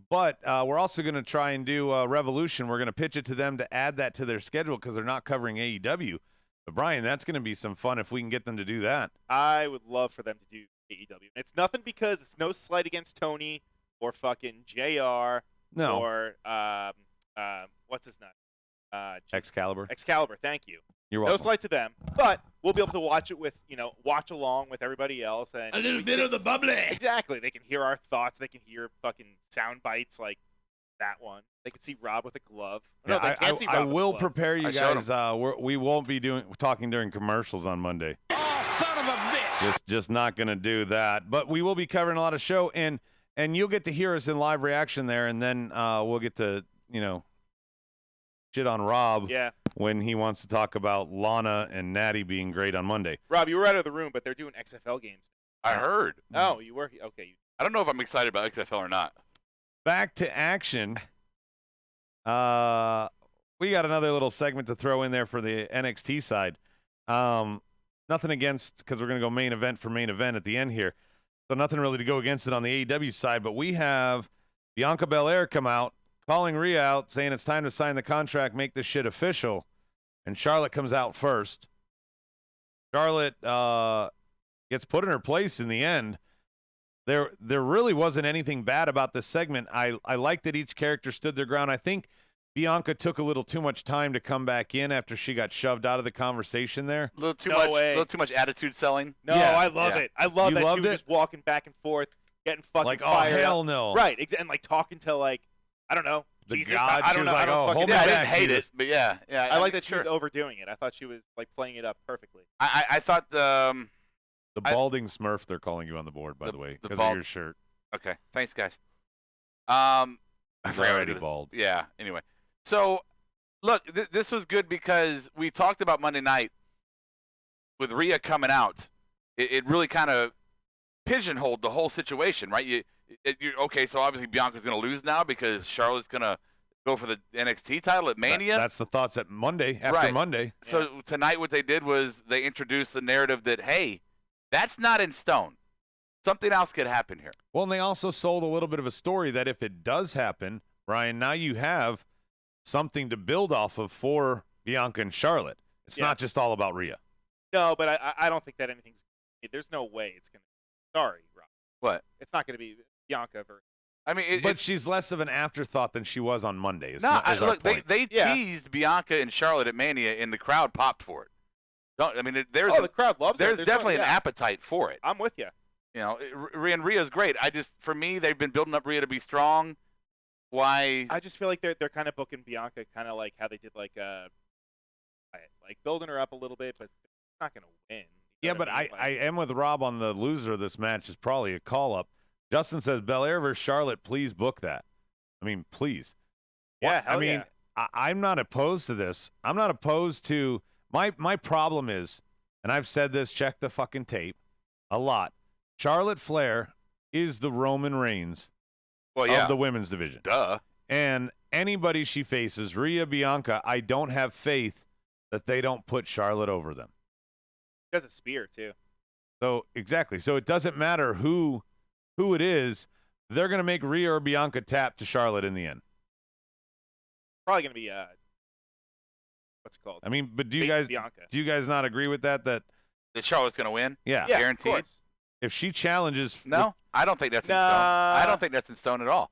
But we're also going to try and do Revolution. We're going to pitch it to them to add that to their schedule because they're not covering AEW. But Brian, that's going to be some fun if we can get them to do that. I would love for them to do AEW. It's nothing because it's no slight against Tony or fucking JR. No. Or what's his name? Excalibur. Excalibur. Thank you. You're welcome. No slight to them, but we'll be able to watch it with, watch along with everybody else. And A little bit of the bubbly. Exactly. They can hear our thoughts. They can hear fucking sound bites like that one. They can see Rob with a glove. Yeah, no, they can't see Rob I with a will glove. prepare you guys. We won't be talking during commercials on Monday. Oh, son of a bitch. Just not going to do that. But we will be covering a lot of show, and you'll get to hear us in live reaction there, and then we'll get to, shit on Rob when he wants to talk about Lana and Natty being great on Monday. Rob, you were out of the room, but they're doing XFL games. I heard. Oh, you were? Okay. I don't know if I'm excited about XFL or not. Back to action. We got another little segment to throw in there for the NXT side. Nothing against, because we're going to go main event for main event at the end here. So nothing really to go against it on the AEW side, but we have Bianca Belair come out, calling Rhea out, saying it's time to sign the contract, make this shit official. And Charlotte comes out first. Charlotte gets put in her place in the end. There really wasn't anything bad about this segment. I like that each character stood their ground. I think Bianca took a little too much time to come back in after she got shoved out of the conversation there. A little too much attitude selling. No, Yeah. I love it. I love that she was just walking back and forth, getting fucking Like, fired oh, hell up. no. Right, and like talking to I don't know, The Jesus. God, I she don't was know. like, I don't oh, fucking hold me know. I back, didn't hate Jesus. it, but yeah. I like that she sure. was overdoing it. I thought she was like playing it up perfectly. I thought The balding Smurf, they're calling you on the board, by the way, the because bald- of your shirt. Okay, thanks, guys. I He's forgot already what it is. bald. Yeah. Anyway, so look, this was good because we talked about Monday night with Rhea coming out. It really kind of pigeonholed the whole situation, right? You're okay, so obviously Bianca's going to lose now because Charlotte's going to go for the NXT title at Mania. That's the thoughts at Monday, after Right. Monday. So tonight what they did was they introduced the narrative that, hey, that's not in stone. Something else could happen here. Well, and they also sold a little bit of a story that if it does happen, Brian, now you have something to build off of for Bianca and Charlotte. It's not just all about Rhea. No, but I don't think that anything's. There's no way it's gonna. Sorry, Rob. What? It's not gonna be Bianca versus. I mean, But she's less of an afterthought than she was on Monday. Is no. our Look, point. they Yeah. teased Bianca and Charlotte at Mania, and the crowd popped for it. The crowd loves it. There's There's definitely no, an appetite for it. I'm with you. You know, Rhea's great. For me, they've been building up Rhea to be strong. Why? I just feel like they're kind of booking Bianca kind of like how they did like building her up a little bit, but they're not going to win. Yeah, but I am with Rob on the loser of this match is probably a call-up. Justin says, Belair versus Charlotte, please book that. I mean, please. Yeah, I mean, I'm not opposed to this. I'm not opposed to – my problem is, and I've said this, check the fucking tape a lot, Charlotte Flair is the Roman Reigns of the women's division. Duh. And anybody she faces, Rhea, Bianca, I don't have faith that they don't put Charlotte over them. He does a spear, too. So, exactly. So it doesn't matter who it is. They're going to make Rhea or Bianca tap to Charlotte in the end. Probably going to be what's it called? I mean, but do Bianca. you guys not agree with that Charlotte's going to win? Yeah, guaranteed. Of course. if she challenges No, I don't think that's in stone. I don't think that's in stone at all.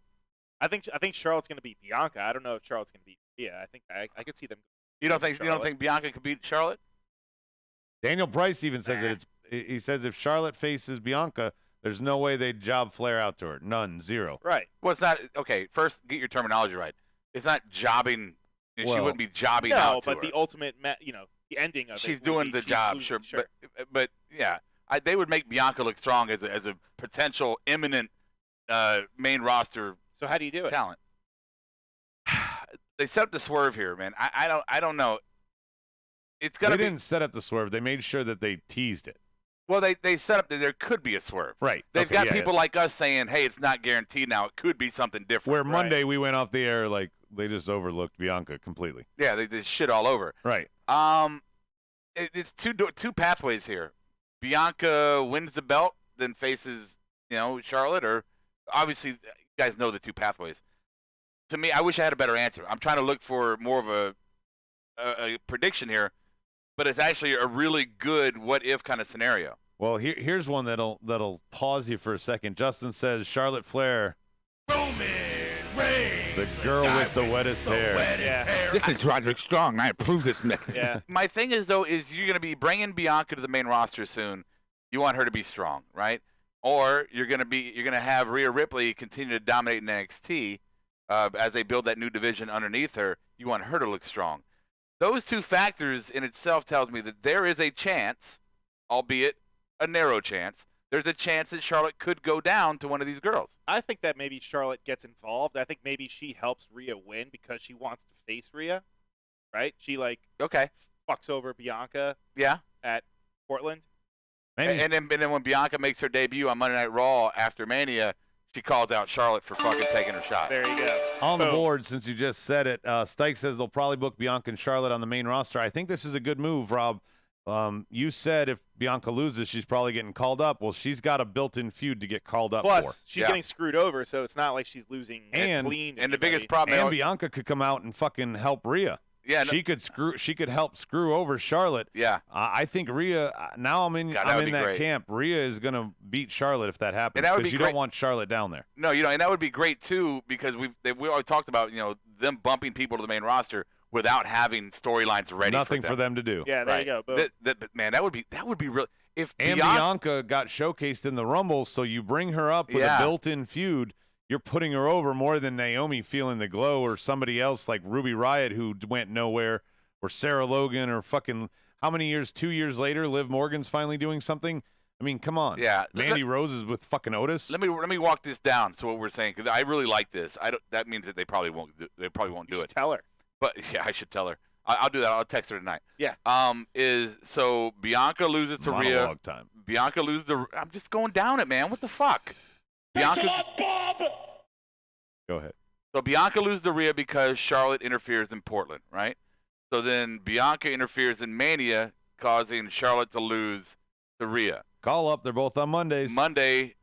I think Charlotte's going to beat Bianca. I don't know if Charlotte's going to beat Rhea. I think I could see them. You don't think Bianca could beat Charlotte? Daniel Price even says that he says if Charlotte faces Bianca, there's no way they'd job Flair out to her. None, zero. Right. Well, it's not okay. First, get your terminology right. It's not jobbing. She wouldn't be jobbing out to her. No, but the ultimate, the ending of she's it. doing the job, sure. But yeah, they would make Bianca look strong as a potential imminent main roster. So how do you do it? Talent. They set up the swerve here, man. I don't know. It's gonna. They didn't set up the swerve. They made sure that they teased it. Well, they set up that there could be a swerve. Right. They've got people like us saying, hey, it's not guaranteed now. It could be something different. Where Monday we went off the air like they just overlooked Bianca completely. Yeah, they shit all over. Right. It's two pathways here. Bianca wins the belt, then faces, Charlotte, or obviously you guys know the two pathways. To me, I wish I had a better answer. I'm trying to look for more of a prediction here, but it's actually a really good what-if kind of scenario. Well, here's one that'll pause you for a second. Justin says Charlotte Flair, Roman Reigns, the girl with the wettest hair. Yeah. This is Roderick Strong. I approve this. Yeah. My thing is, though, you're going to be bringing Bianca to the main roster soon. You want her to be strong, right? Or you're going to have Rhea Ripley continue to dominate in NXT as they build that new division underneath her. You want her to look strong. Those two factors in itself tells me that there is a chance, albeit a narrow chance, there's a chance that Charlotte could go down to one of these girls. I think that maybe Charlotte gets involved. I think maybe she helps Rhea win because she wants to face Rhea, right? She fucks over Bianca. Yeah. At Portland. And then when Bianca makes her debut on Monday Night Raw after Mania, she calls out Charlotte for fucking taking her shot. There you go. On the board, since you just said it, Stike says they'll probably book Bianca and Charlotte on the main roster. I think this is a good move, Rob. You said if Bianca loses, she's probably getting called up. Well, she's got a built-in feud to get called up for. Plus, she's getting screwed over, so it's not like she's losing clean. And the biggest problem, and Bianca could come out and fucking help Rhea. Yeah, she could help screw over Charlotte. Yeah, I think Rhea. Now I'm in that camp. Rhea is gonna beat Charlotte if that happens because you don't want Charlotte down there. No, and that would be great too because we already talked about them bumping people to the main roster without having storylines ready. Nothing for them to do. Yeah, there you go. Boom. Man, that would be real. If Bianca got showcased in the Rumble, so you bring her up with a built-in feud. You're putting her over more than Naomi feeling the glow or somebody else like Ruby Riott who went nowhere or Sarah Logan or fucking how many years? 2 years later, Liv Morgan's finally doing something. I mean, come on. Yeah. Mandy Rose is with fucking Otis. Let me walk this down to what we're saying because I really like this. That means that they probably won't do it. Tell her. But yeah, I should tell her. I'll do that. I'll text her tonight. Yeah. So Bianca loses to Rhea. Monologue time. Bianca loses to. I'm just going down it, man. What the fuck? Bianca. Bob. Go ahead. So Bianca loses to Rhea because Charlotte interferes in Portland, right? So then Bianca interferes in Mania, causing Charlotte to lose to Rhea. Call up. They're both on Mondays. Monday,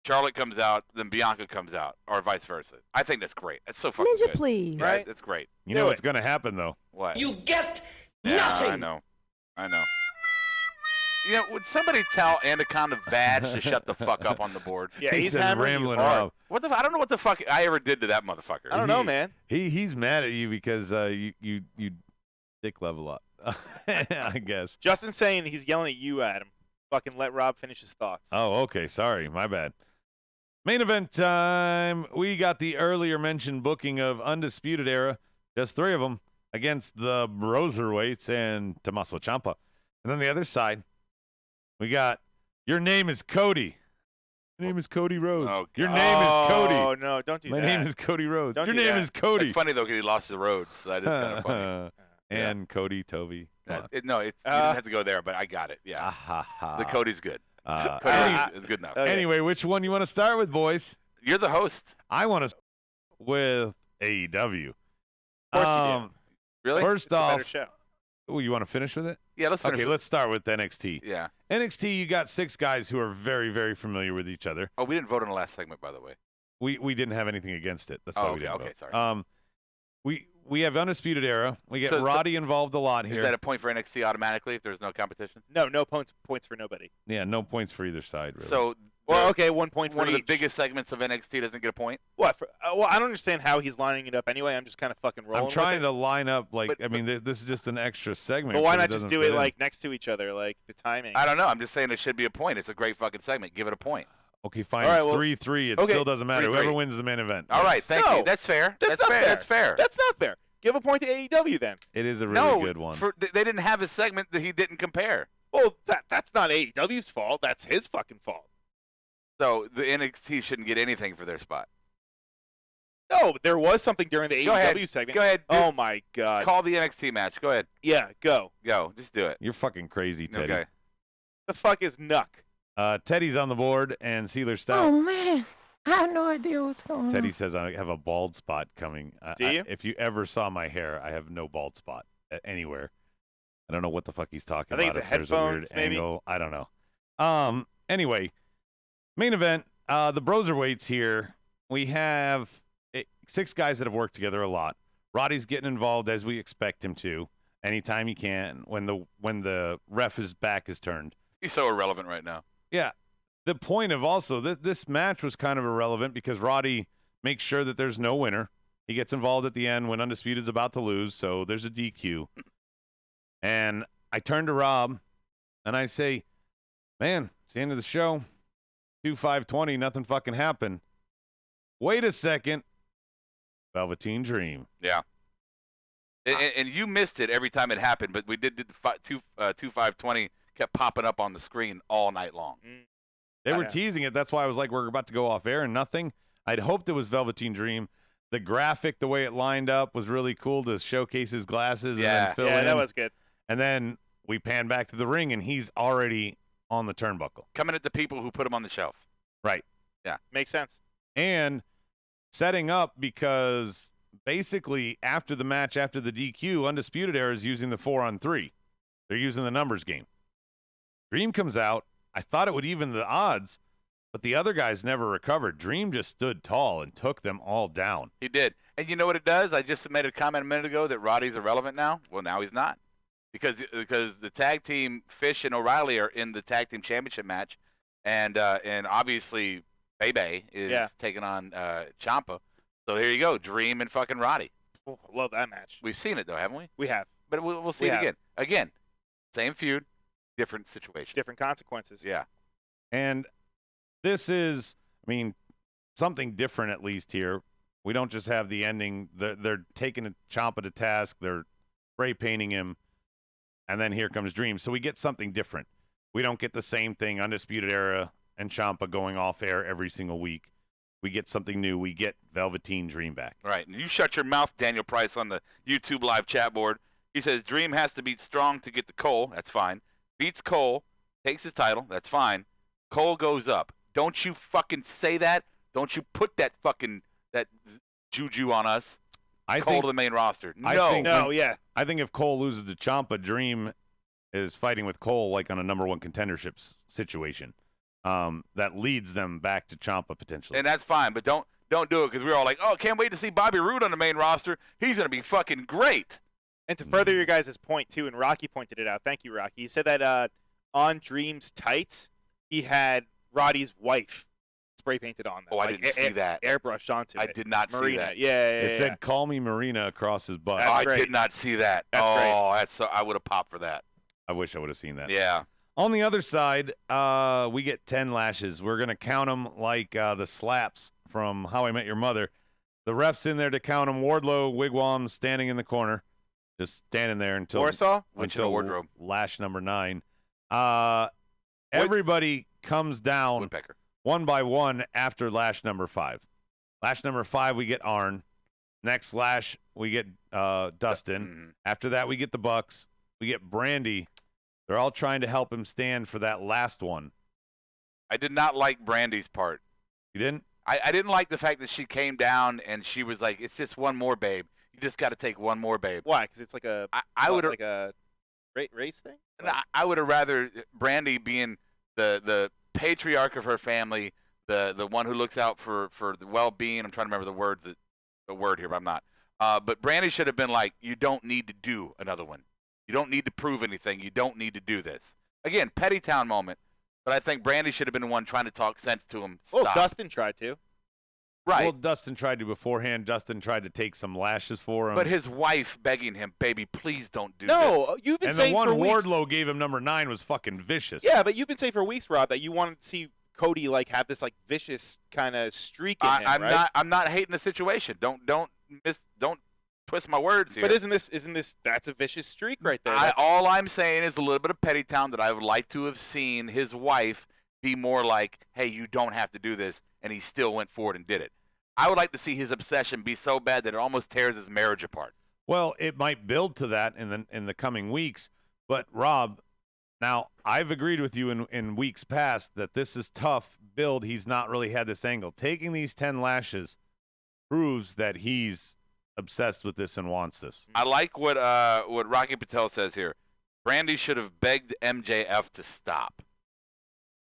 Charlotte comes out, then Bianca comes out, or vice versa. I think that's great. That's so fucking good. Please. Right? That's great. You know what's going to happen, though. What? You get Yeah, nothing. I know. Would somebody tell Anaconda Vag to shut the fuck up on the board? Yeah, He he's said hammering you rambling hard. Rob. I don't know what the fuck I ever did to that motherfucker. I don't know, man. He's mad at you because you dick level up. I guess. Justin's saying he's yelling at you, Adam. fucking let Rob finish his thoughts. Oh, okay. Sorry. My bad. Main event time. We got the earlier mentioned booking of Undisputed Era. Just 3 of them against the Broserweights and Tommaso Ciampa. And then the other side, we got Your Name is Cody. Your name is Cody Rhodes. Oh, Your name is Cody. Oh, no, don't do My that. name is Cody Rhodes. Don't Your do name that. is Cody. It's funny, though, because he lost the road, so that is kind of funny. And Cody Toby. Come on. You didn't have to go there, but I got it. Yeah. The Cody's good. Cody's good enough. Okay. Anyway, which one you want to start with, boys? You're the host. I want to start with AEW. Of course you do. Really? First It's a better off, show. you want to finish with it? Yeah, let's finish. Okay, let's start with NXT. Yeah. NXT, you got 6 guys who are very, very familiar with each other. Oh, we didn't vote on the last segment, by the way. We didn't have anything against it. That's why we okay, didn't okay, vote. sorry. We have Undisputed Era. We get So- Roddy involved a lot here. Is that a point for NXT automatically if there's no competition? No points for nobody. Yeah, no points for either side, really. So, Well, okay, 1 point for one of the each. biggest segments of NXT doesn't get a point? What? Well, I don't understand how he's lining it up anyway. I'm just kind of fucking rolling. I'm trying with to line up, like, But- this is just an extra segment. But why because not just doesn't do fit it in. like next to each other, like the timing? I don't know. I'm just saying it should be a point. It's a great fucking segment. Give it a point. Okay, fine. All right, It's well- 3-3. It okay, still doesn't matter. 3-3. Whoever wins the main event. All right, Yes. thank No. you. That's fair. That's not fair. fair. That's fair. That's not fair. Give a point to AEW then. It is a really no, good one. they didn't have a segment that he didn't compare. Well, that's not AEW's fault. That's his fucking fault. So the NXT shouldn't get anything for their spot. No, but there was something during the Go ahead. AEW segment. Go ahead. Oh my god. Call the NXT match. Go ahead. Yeah, go. Go. Just do it. You're fucking crazy, Teddy. Okay. The fuck is Nuck? Teddy's on the board, and Sealer Stout. Oh man, I have no idea what's going on. Teddy says I have a bald spot coming. Do you? If you ever saw my hair, I have no bald spot anywhere. I don't know what the fuck he's talking I think about. it's If there's a weird headphones, maybe? angle. I don't know. Anyway, main event. The Broserweights here. We have 6 guys that have worked together a lot. Roddy's getting involved as we expect him to. Anytime he can, when the ref's back is turned. He's so irrelevant right now. Yeah. The point of also this match was kind of irrelevant because Roddy makes sure that there's no winner. He gets involved at the end when Undisputed's about to lose, so there's a DQ. And I turn to Rob and I say, man, it's the end of the show. 2-5-20, nothing fucking happened. Wait a second. Velveteen Dream. Yeah. And you missed it every time it happened, but we did the 2-5-20 kept popping up on the screen all night long. They were Yeah. teasing it. That's why I was like, we're about to go off air and nothing. I'd hoped it was Velveteen Dream. The graphic, the way it lined up, was really cool to showcase his glasses Yeah. and then fill Yeah, in. that was good. And then we pan back to the ring, and he's already on the turnbuckle. Coming at the people who put him on the shelf. Right. Makes sense. And setting up because basically after the match, after the DQ, Undisputed Era is using the 4-on-3. They're using the numbers game. Dream comes out. I thought it would even the odds, but the other guys never recovered. Dream just stood tall and took them all down. He did. And you know what it does? I just made a comment a minute ago that Roddy's irrelevant now. Well, now he's not. Because the tag team, Fish and O'Reilly, are in the tag team championship match. And obviously, Bebe is taking on Ciampa. So here you go, Dream and fucking Roddy. Oh, I love that match. We've seen it, though, haven't we? We have But we'll see We it have. again. Again, same feud, different situation. different consequences. Yeah. And this is, I mean, something different at least here. We don't just have the ending. They're taking a Ciampa to task. They're spray painting him. And then here comes Dream. So we get something different. We don't get the same thing, Undisputed Era and Ciampa going off air every single week. We get something new. We get Velveteen Dream back. Right. And you shut your mouth, Daniel Price, on the YouTube live chat board. He says Dream has to beat Strong to get to Cole. That's fine. Beats Cole, takes his title. That's fine. Cole goes up. Don't you fucking say that. Don't you put that juju on us. I Cole think, to the main roster. No. I think No, yeah. I think if Cole loses to Ciampa, Dream is fighting with Cole like on a number 1 contendership situation. That leads them back to Ciampa potentially. And that's fine, but don't do it because we're all like, oh, can't wait to see Bobby Roode on the main roster. He's going to be fucking great. And to further your guys' point, too, and Rocky pointed it out. Thank you, Rocky. He said that on Dream's tights, he had Roddy's wife spray painted on them. Oh, I didn't see that. Airbrushed onto I it. did not see Marina. that. Yeah. It said, "Call me Marina" across his butt. That's I great. did not see that. That's great. Oh, I would have popped for that. I wish I would have seen that. Yeah. On the other side, we get 10 lashes. We're going to count them like the slaps from How I Met Your Mother. The ref's in there to count them. Wardlow, Wigwam standing in the corner, just standing there until Warsaw? Wardrobe. lash number 9. Everybody comes down Woodpecker. one by one after lash number 5. Lash number 5, we get Arn. Next lash, we get Dustin. Mm-hmm. After that, we get the Bucks. We get Brandy. They're all trying to help him stand for that last one. I did not like Brandy's part. You didn't? I didn't like the fact that she came down and she was like, "It's just one more, babe. You just got to take one more, babe." Why? Because it's like I would like a race thing. I would have rather Brandy being the patriarch of her family, the one who looks out for the well-being. I'm trying to remember the word here, but I'm not. But Brandy should have been like, "You don't need to do another one. You don't need to prove anything. You don't need to do this." Again, petty town moment. But I think Brandy should have been the one trying to talk sense to him. Well, Stop. Dustin tried to. Right. Well, Dustin tried to beforehand. Dustin tried to take some lashes for him. But his wife begging him, "Baby, please don't do this." No, you've been and saying the one for weeks. Wardlow gave him number 9 was fucking vicious. Yeah, but you've been saying for weeks, Rob, that you wanted to see Cody like have this like vicious kind of streak in him, I'm right? I'm not hating the situation. Don't twist my words here. But isn't this that's a vicious streak right there? All I'm saying is a little bit of petty town that I would like to have seen his wife be more like, "Hey, you don't have to do this," and he still went forward and did it. I would like to see his obsession be so bad that it almost tears his marriage apart. Well, it might build to that in the coming weeks. But Rob, now I've agreed with you in weeks past that this is tough build. He's not really had this angle. Taking these 10 lashes proves that he's obsessed with this and wants this. I like what Rocky Patel says here. Brandy should have begged MJF to stop.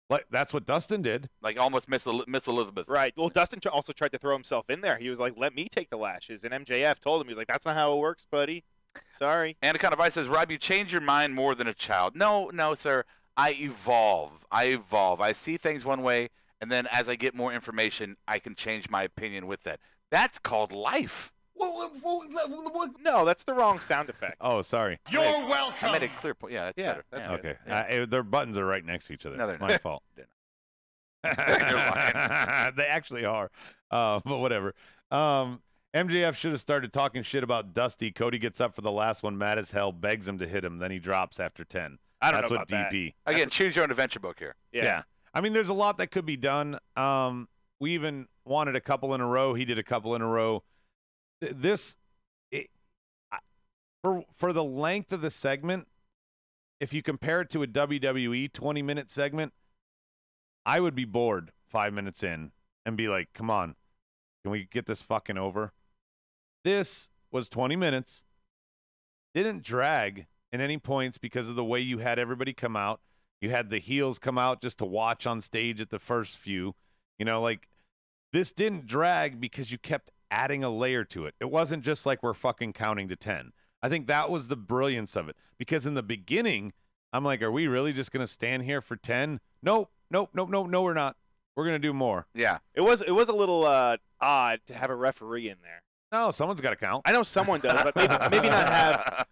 Like, that's what Dustin did. Like almost Miss Elizabeth. Right. Well, Dustin also tried to throw himself in there. He was like, "Let me take the lashes," and MJF told him, "He was like, that's not how it works, buddy. Sorry." And kind of Vice says, "Rob, you change your mind more than a child." No, sir. I evolve. I see things one way, and then as I get more information, I can change my opinion with that. That's called life. No, that's the wrong sound effect. Oh, sorry. You're I welcome. made a clear point. Yeah, that's better. that's Yeah. good. Okay. Their buttons are right next to each other. No, they're It's my not. fault. They're lying. They actually are. But whatever. MJF should have started talking shit about Dusty. Cody gets up for the last one, mad as hell, begs him to hit him, then he drops after 10. I don't That's know what about DP. Again, choose your own adventure book here. Yeah. I mean, there's a lot that could be done. We even wanted a couple in a row. He did a couple in a row. For the length of the segment, if you compare it to a WWE 20-minute segment, I would be bored 5 minutes in and be like, come on, can we get this fucking over? This was 20 minutes. Didn't drag in any points because of the way you had everybody come out. You had the heels come out just to watch on stage at the first few. You know, like, this didn't drag because you kept adding a layer to it. It wasn't just like we're fucking counting to 10. I think that was the brilliance of it. Because in the beginning, I'm like, are we really just going to stand here for 10? Nope, we're not. We're going to do more. Yeah. It was a little odd to have a referee in there. No, someone's got to count. I know someone does, but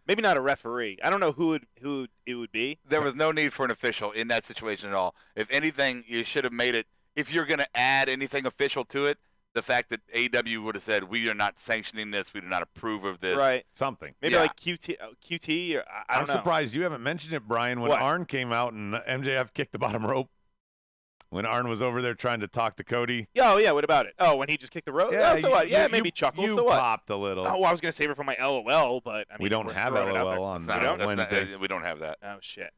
maybe not a referee. I don't know who it would be. There was no need for an official in that situation at all. If anything, you should have made it, if you're going to add anything official to it, the fact that AEW would have said, we are not sanctioning this, we do not approve of this. Right. Something. Maybe Yeah. like QT or I don't I'm know. surprised you haven't mentioned it, Brian, when What? Arn came out and MJF kicked the bottom rope. When Arn was over there trying to talk to Cody. Oh, yeah, what about it? Oh, when he just kicked the rope? Yeah, Oh, so what? Yeah, you- maybe chuckle. You So what? popped a little. Oh, I was going to save it for my LOL, but I mean, We don't we're have throwing it out there. LOL on That's not- don't? that's not- Wednesday. we don't have that. Oh, shit.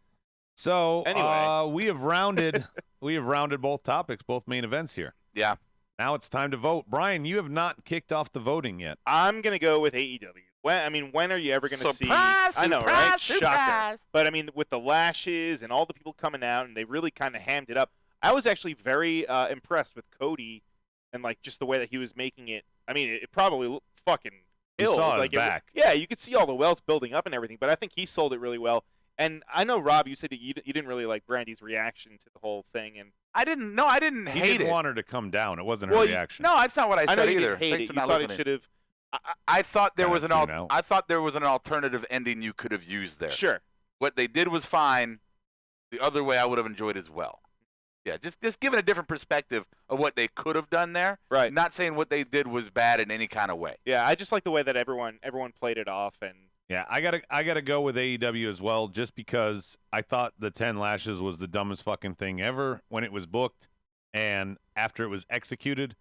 So Anyway. we have rounded both topics, both main events here. Yeah. Now it's time to vote. Brian, you have not kicked off the voting yet. I'm going to go with AEW. When are you ever going to see? Surprise, I know, right? surprise, Shocker. surprise. But I mean, with the lashes and all the people coming out, and they really kind of hammed it up. I was actually very impressed with Cody and like just the way that he was making it. I mean, it probably looked fucking You ill. saw his like back. Yeah, you could see all the welts building up and everything. But I think he sold it really well. And I know, Rob, you said that you didn't really like Brandy's reaction to the whole thing, and I didn't He hate didn't it. want her to come down. It wasn't her Well, reaction. No, that's not what I I know said you either. didn't hate Thanks it. for You not thought listening. it should have. I thought there Kinda was tune out. I thought there was an alternative ending you could have used there. Sure. What they did was fine. the other way I would have enjoyed as well. Yeah, just giving a different perspective of what they could have done there. Right. Not saying what they did was bad in any kind of way. Yeah, I just like the way that everyone played it off, and Yeah, I gotta go with AEW as well, just because I thought the 10 lashes was the dumbest fucking thing ever when it was booked, and after it was executed,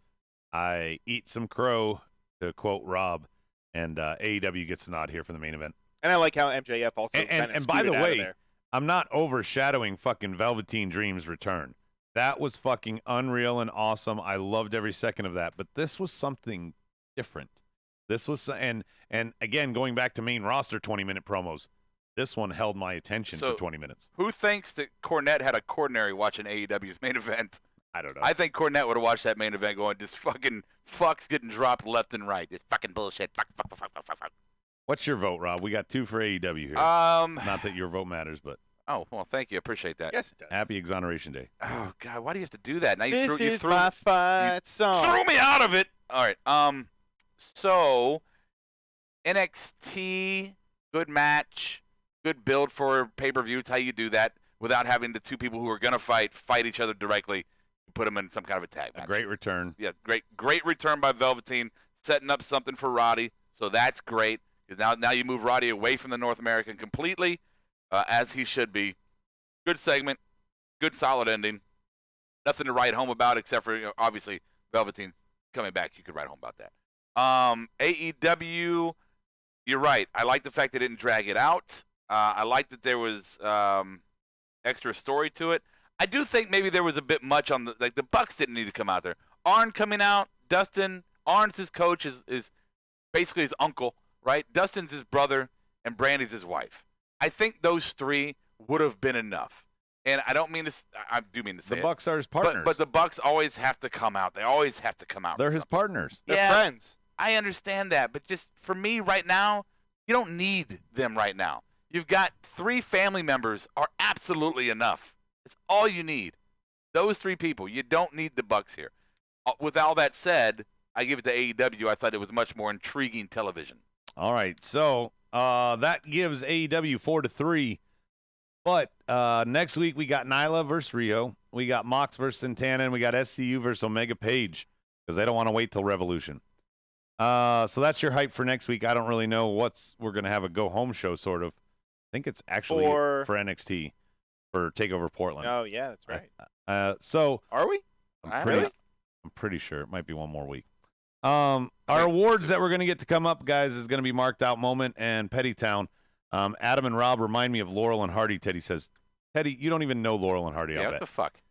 I eat some crow, to quote Rob, and AEW gets the nod here for the main event. I like how MJF also And by the way, I'm not overshadowing fucking Velveteen Dream's return. That was fucking unreal and awesome. I loved every second of that. But this was something different. This was and again, going back to main roster 20-minute promos, this one held my attention for 20 minutes. Who thinks that Cornette had a coronary watching AEW's main event? I don't know. I think Cornette would have watched that main event going, just fucking fucks getting dropped left and right. It's fucking bullshit. Fuck. What's your vote, Rob? We got 2 for AEW here. Not that your vote matters, but Oh, well, thank you. Appreciate that. yes, it does. happy Exoneration Day. Oh, God, why do you have to do that? Now you This threw, you is threw, my fight song. threw me out of it. All right. So NXT, good match, good build for pay-per-view. It's how you do that without having the two people who are going to fight each other directly. You put them in some kind of a tag match. A great return. Yeah, great return by Velveteen, setting up something for Roddy. So that's great. Because now you move Roddy away from the North American completely, as he should be. Good segment, good solid ending. Nothing to write home about except for obviously Velveteen coming back. You could write home about that. AEW, you're right. I like the fact they didn't drag it out. I like that there was extra story to it. I do think maybe there was a bit much on the Bucks didn't need to come out there. Arn coming out, Dustin. Arn's his coach, is basically his uncle, right? Dustin's his brother, and Brandy's his wife. I think those 3 would have been enough. And I don't mean to. I do mean to say The Bucks are his it. partners. But the Bucks always have to come out. They always have to come out. They're his partners. They're Yeah, friends. I understand that, but just for me right now, you don't need them right now. You've got 3 family members are absolutely enough. It's all you need. Those 3 people. You don't need the Bucks here. With all that said, I give it to AEW. I thought it was much more intriguing television. All right, so that gives AEW 4-3. But next week we got Nyla versus Rio. We got Mox versus Santana, and we got SCU versus Omega Page because they don't want to wait till Revolution. So that's your hype for next week. I don't really know we're going to have a go-home show, sort of. I think it's actually for NXT for TakeOver Portland. Oh, yeah, that's right. So Are we? I'm pretty sure it might be one more week. Our awards that we're going to get to come up, guys, is going to be Marked Out Moment and Petty Town. Adam and Rob remind me of Laurel and Hardy. Teddy says, Teddy, you don't even know Laurel and Hardy, I Yeah, bet. what the fuck?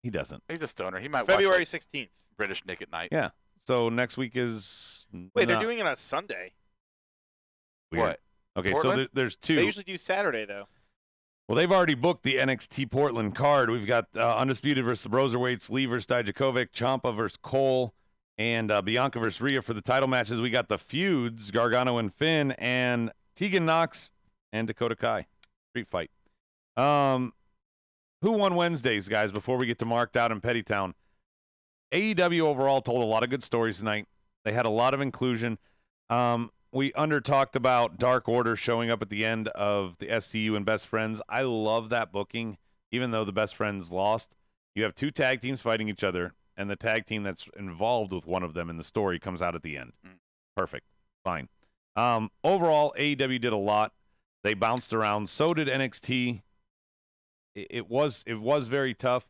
He doesn't. He's a stoner. He might February watch 16th. British Nick at Night. Yeah. So next week is Wait, they're doing it on Sunday. weird. What? Okay, Portland? so there's 2. They usually do Saturday, though. Well, they've already booked the NXT Portland card. We've got Undisputed versus the Broserweights, Lee versus Dijakovic, Ciampa versus Cole, and Bianca versus Rhea for the title matches. We got the feuds, Gargano and Finn, and Tegan Nox and Dakota Kai. Street fight. Who won Wednesdays, guys, before we get to Marked Out and Petty Town? AEW overall told a lot of good stories tonight. They had a lot of inclusion. We talked about Dark Order showing up at the end of the SCU and Best Friends. I love that booking, even though the Best Friends lost. You have 2 tag teams fighting each other, and the tag team that's involved with one of them in the story comes out at the end. Perfect. Fine. Overall, AEW did a lot. They bounced around. So did NXT. It was very tough,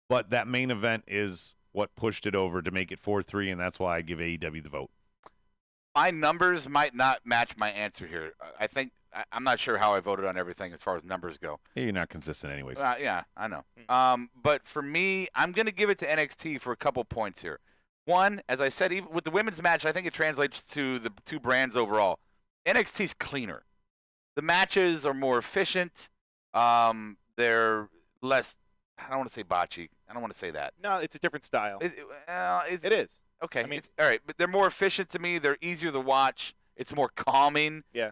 but that main event is what pushed it over to make it 4-3, and that's why I give AEW the vote. My numbers might not match my answer here. I'm not sure how I voted on everything as far as numbers go. Yeah, you're not consistent anyways. Yeah, I know. But for me, I'm going to give it to NXT for a couple points here. One, as I said, even with the women's match, I think it translates to the 2 brands overall. NXT's cleaner. The matches are more efficient. They're less, I don't want to say botchy. I don't want to say that. No, it's a different style. It is. Okay, I mean, all right, but they're more efficient to me. They're easier to watch. It's more calming. Yeah.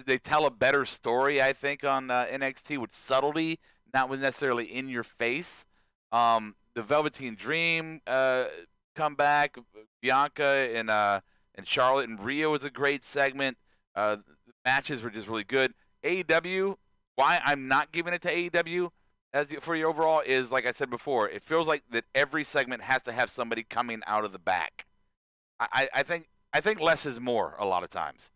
They tell a better story, I think, on NXT with subtlety, not with necessarily in your face. The Velveteen Dream comeback, Bianca and Charlotte and Rio was a great segment. The matches were just really good. AEW, Why I'm not giving it to AEW for your overall is, like I said before, it feels like that every segment has to have somebody coming out of the back. I think less is more a lot of times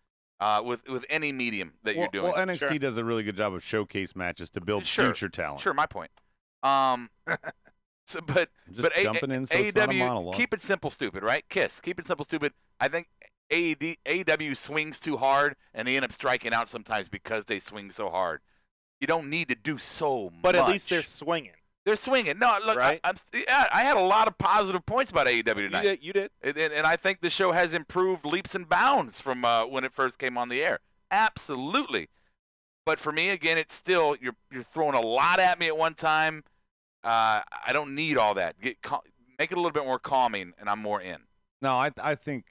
with any medium that you're doing. Well, NXT does a really good job of showcase matches to build future talent. Sure, my point. But jumping in, so it's not a AEW, monologue. keep it simple, stupid, right? KISS, keep it simple, stupid. I think AEW swings too hard, and they end up striking out sometimes because they swing so hard. You don't need to do so much. But at least they're swinging. They're swinging. No, look, right? I had a lot of positive points about AEW tonight. You did. And I think the show has improved leaps and bounds from when it first came on the air. Absolutely. But for me, again, it's still you're throwing a lot at me at one time. I don't need all that. Make it a little bit more calming, and I'm more in. No, I think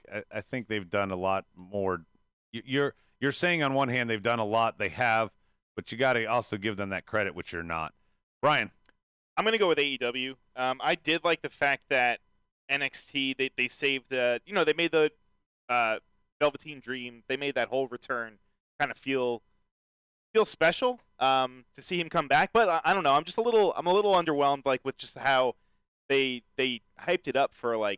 they've done a lot more. You're saying on one hand they've done a lot. They have, but you got to also give them that credit, which you're not. Brian. I'm going to go with AEW. I did like the fact that NXT, they saved they made the Velveteen Dream, they made that whole return kind of feel special to see him come back. But I don't know, I'm a little underwhelmed with just how they hyped it up for I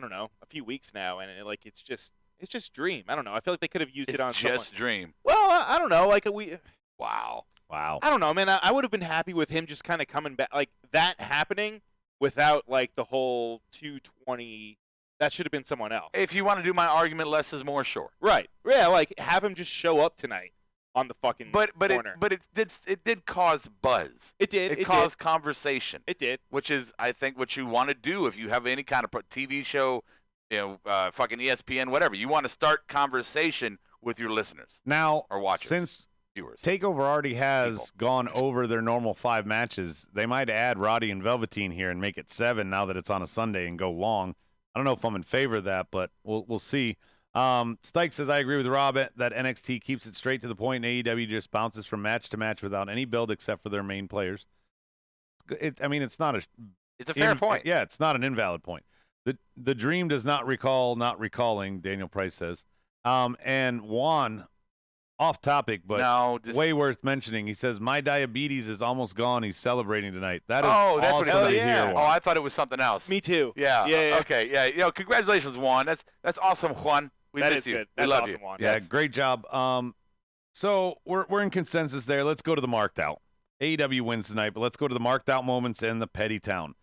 don't know, a few weeks now, and it's just Dream. I don't know. I feel like they could have used it on just Dream. Well, I don't know, Wow. I don't know, man. I would have been happy with him just kind of coming back, that happening without the whole 220. That should have been someone else. If you want to do my argument, less is more, sure. Right. Yeah, have him just show up tonight on the fucking corner. It did cause buzz. It did. It caused conversation. It did. Which is, I think, what you want to do if you have any kind of TV show, fucking ESPN, whatever. You want to start conversation with your listeners now or watchers. Since viewers. TakeOver already has gone over their normal 5 matches, they might add Roddy and Velveteen here and make it 7 now that it's on a Sunday and go long. I don't know if I'm in favor of that, but we'll see. Stike says, I agree with Rob that NXT keeps it straight to the point and AEW just bounces from match to match without any build except for their main players. It's not a... It's a fair point. Yeah, it's not an invalid point. The Dream does not recall not recalling, Daniel Price says. And Juan... Off topic, but way worth mentioning. He says, my diabetes is almost gone. He's celebrating tonight. That is that's awesome what to hear, Juan. Oh, I thought it was something else. Me too. Yeah. Okay. Yeah. Congratulations, Juan. That's awesome, Juan. We miss you. Good. That's we love awesome, you. Juan. Yeah, Yes. great job. So we're in consensus there. Let's go to the marked out. AEW wins tonight, but let's go to the marked out moments and the petty town.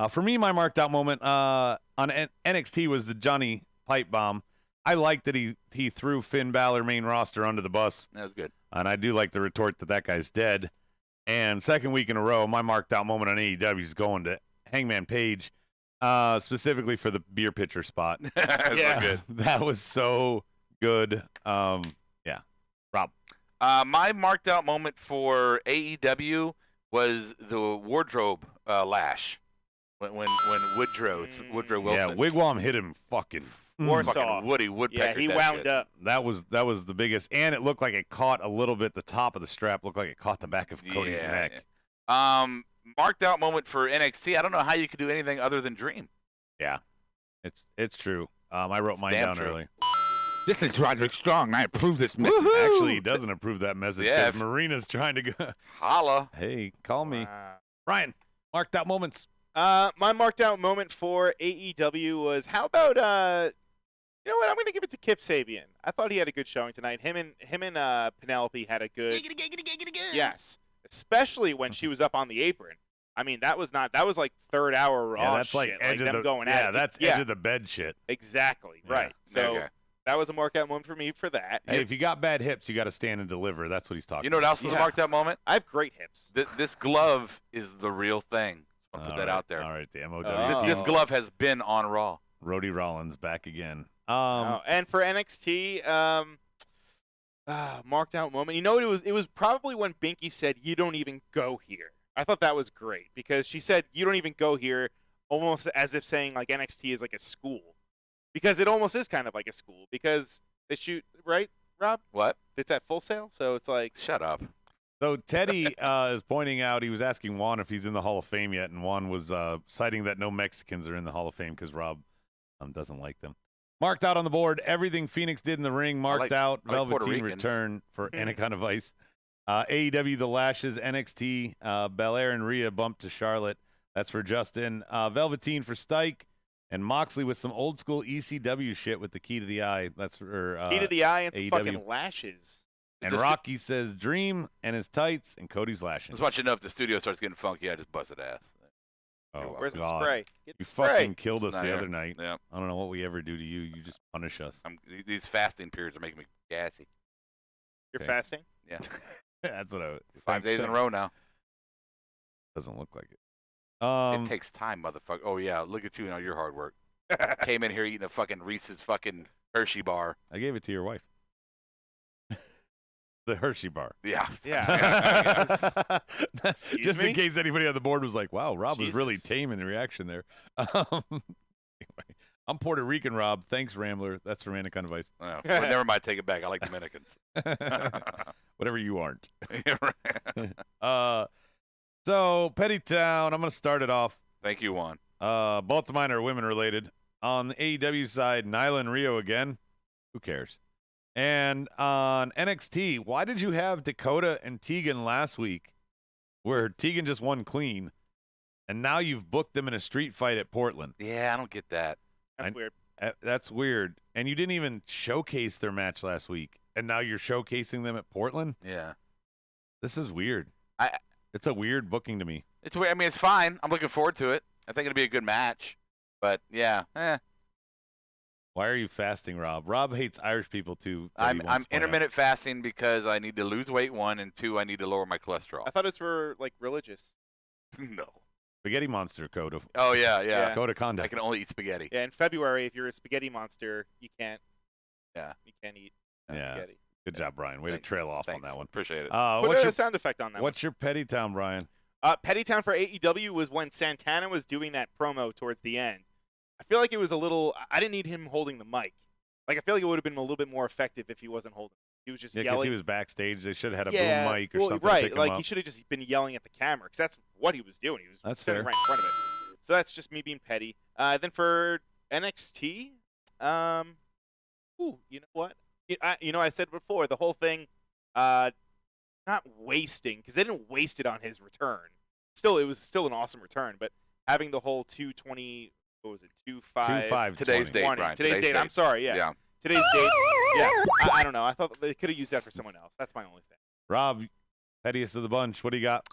For me, my marked out moment on NXT was the Johnny Pipe Bomb. I like that he threw Finn Balor main roster under the bus. That was good. And I do like the retort that guy's dead. And second week in a row, my marked out moment on AEW is going to Hangman Page, specifically for the beer pitcher spot. Yeah. Good. That was so good. Yeah. Rob. My marked out moment for AEW was the wardrobe lash when Woodrow Wilson. Yeah, Wigwam hit him fucking Warsaw. Woody Woodpecker. Yeah, he wound up. That was the biggest, and it looked like it caught a little bit. The top of the strap looked like it caught the back of Cody's neck. Yeah. Marked out moment for NXT. I don't know how you could do anything other than Dream. Yeah, it's true. I wrote mine down early. This is Roderick Strong, and I approve this message. Actually, he doesn't approve that message because Marina's trying to go. Holla. Hey, call me. Ryan, marked out moments. My marked out moment for AEW was, how about you know what? I'm going to give it to Kip Sabian. I thought he had a good showing tonight. Him and Penelope had a good. Yes, especially when she was up on the apron. I mean, that was like third hour Raw. Yeah, that's shit. like edge of them the going at it. Yeah, that's edge of the bed shit. Exactly. Yeah. Right. So that was a marked out moment for me for that. Hey, if you got bad hips, you got to stand and deliver. That's what he's talking. You know what else is a marked out moment? I have great hips. This glove is the real thing. I'll put that out there. All right, the MOW. This glove has been on Raw. Rody Rollins back again. And for NXT, marked out moment. You know what it was probably when Binky said, "You don't even go here." I thought that was great because she said, "You don't even go here," almost as if saying like NXT is like a school, because it almost is kind of like a school because they shoot, right, Rob? What? It's at Full Sail, so it's like, shut up. So Teddy is pointing out, he was asking Juan if he's in the Hall of Fame yet, and Juan was citing that no Mexicans are in the Hall of Fame because Rob doesn't like them. Marked out on the board, everything Phoenix did in the ring, marked out, Velveteen return for Anaconda Vice. AEW The Lashes, NXT, Belair and Rhea bumped to Charlotte. That's for Justin. Velveteen for Stike. And Moxley with some old school ECW shit with the key to the eye. That's for Key to the eye and some AEW. fucking lashes. And Rocky says Dream and his tights, and Cody's lashing. Just watch enough. If the studio starts getting funky, I just busted ass. Oh, Where's the God. spray? Get You the spray. fucking killed us It's not the here. other night. Yeah. I don't know what we ever do to you. You just punish us. These fasting periods are making me gassy. You're Okay. fasting? Yeah. That's what I. 5 days in a row now. Doesn't look like it. It takes time, motherfucker. Oh, yeah. Look at you and all your hard work. Came in here eating a fucking Reese's fucking Hershey bar. I gave it to your wife. The Hershey bar. Yeah. Yeah. That's Excuse just me? in case anybody on the board was like, "Wow, Rob was really Jesus. tame in the reaction there." Anyway, I'm Puerto Rican, Rob. Thanks, Rambler. That's from Anaconda Vice. Well, never mind. Take it back. I like Dominicans. Whatever you aren't. Yeah, right. So Petty Town. I'm gonna start it off. Thank you, Juan. Both of mine are women related. On the AEW side, Nyla and Rio again. Who cares? And on NXT, why did you have Dakota and Tegan last week, where Tegan just won clean, and now you've booked them in a street fight at Portland? Yeah, I don't get that. That's weird. That's weird. And you didn't even showcase their match last week, and now you're showcasing them at Portland? Yeah. This is weird. It's a weird booking to me. It's weird. I mean, it's fine. I'm looking forward to it. I think it'll be a good match. But, yeah. Why are you fasting, Rob? Rob hates Irish people, too. I'm intermittent fasting because I need to lose weight, 1, and 2, I need to lower my cholesterol. I thought it was for, like, religious. No. Spaghetti monster code of Oh, yeah. code of conduct. I can only eat spaghetti. Yeah, in February, if you're a spaghetti monster, you can't. Yeah. You can't eat Yeah. spaghetti. Good job, Brian. Way to Thanks. trail off Thanks. on that one. Appreciate it. Put What's a your sound effect on that What's your petty town, Brian? one. Petty Town for AEW was when Santana was doing that promo towards the end. I feel like it was a little. I didn't need him holding the mic. Like, I feel like it would have been a little bit more effective if he wasn't holding. He was just Yeah, because yelling. he was backstage. They should have had a yeah, boom mic or well, something. right? To pick him Like up. he should have just been yelling at the camera because that's what he was doing. He was That's sitting fair. right in front of it. So that's just me being petty. Then for NXT, you know what? I said before the whole thing, not wasting because they didn't waste it on his return. It was still an awesome return, but having the whole 220, what was it, 2-5 Today's date, 20. Brian. Today's date. I'm sorry, yeah. Today's date. Yeah, I don't know. I thought they could have used that for someone else. That's my only thing. Rob, pettiest of the bunch. What do you got?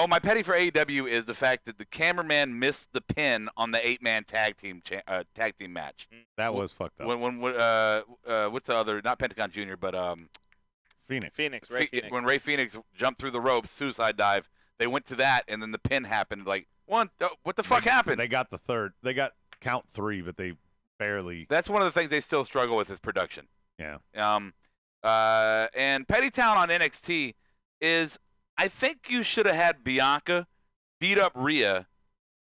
My petty for AEW is the fact that the cameraman missed the pin on the 8-man tag team match. That was fucked up. When what's the other? Not Pentagon Jr., but Phoenix. Ray Phoenix. When Ray Phoenix jumped through the ropes, suicide dive. They went to that, and then the pin happened. Like, what the fuck happened? They got the third. They got count 3, but they barely. That's one of the things they still struggle with is production. Yeah. And Petty Town on NXT is, I think you should have had Bianca beat up Rhea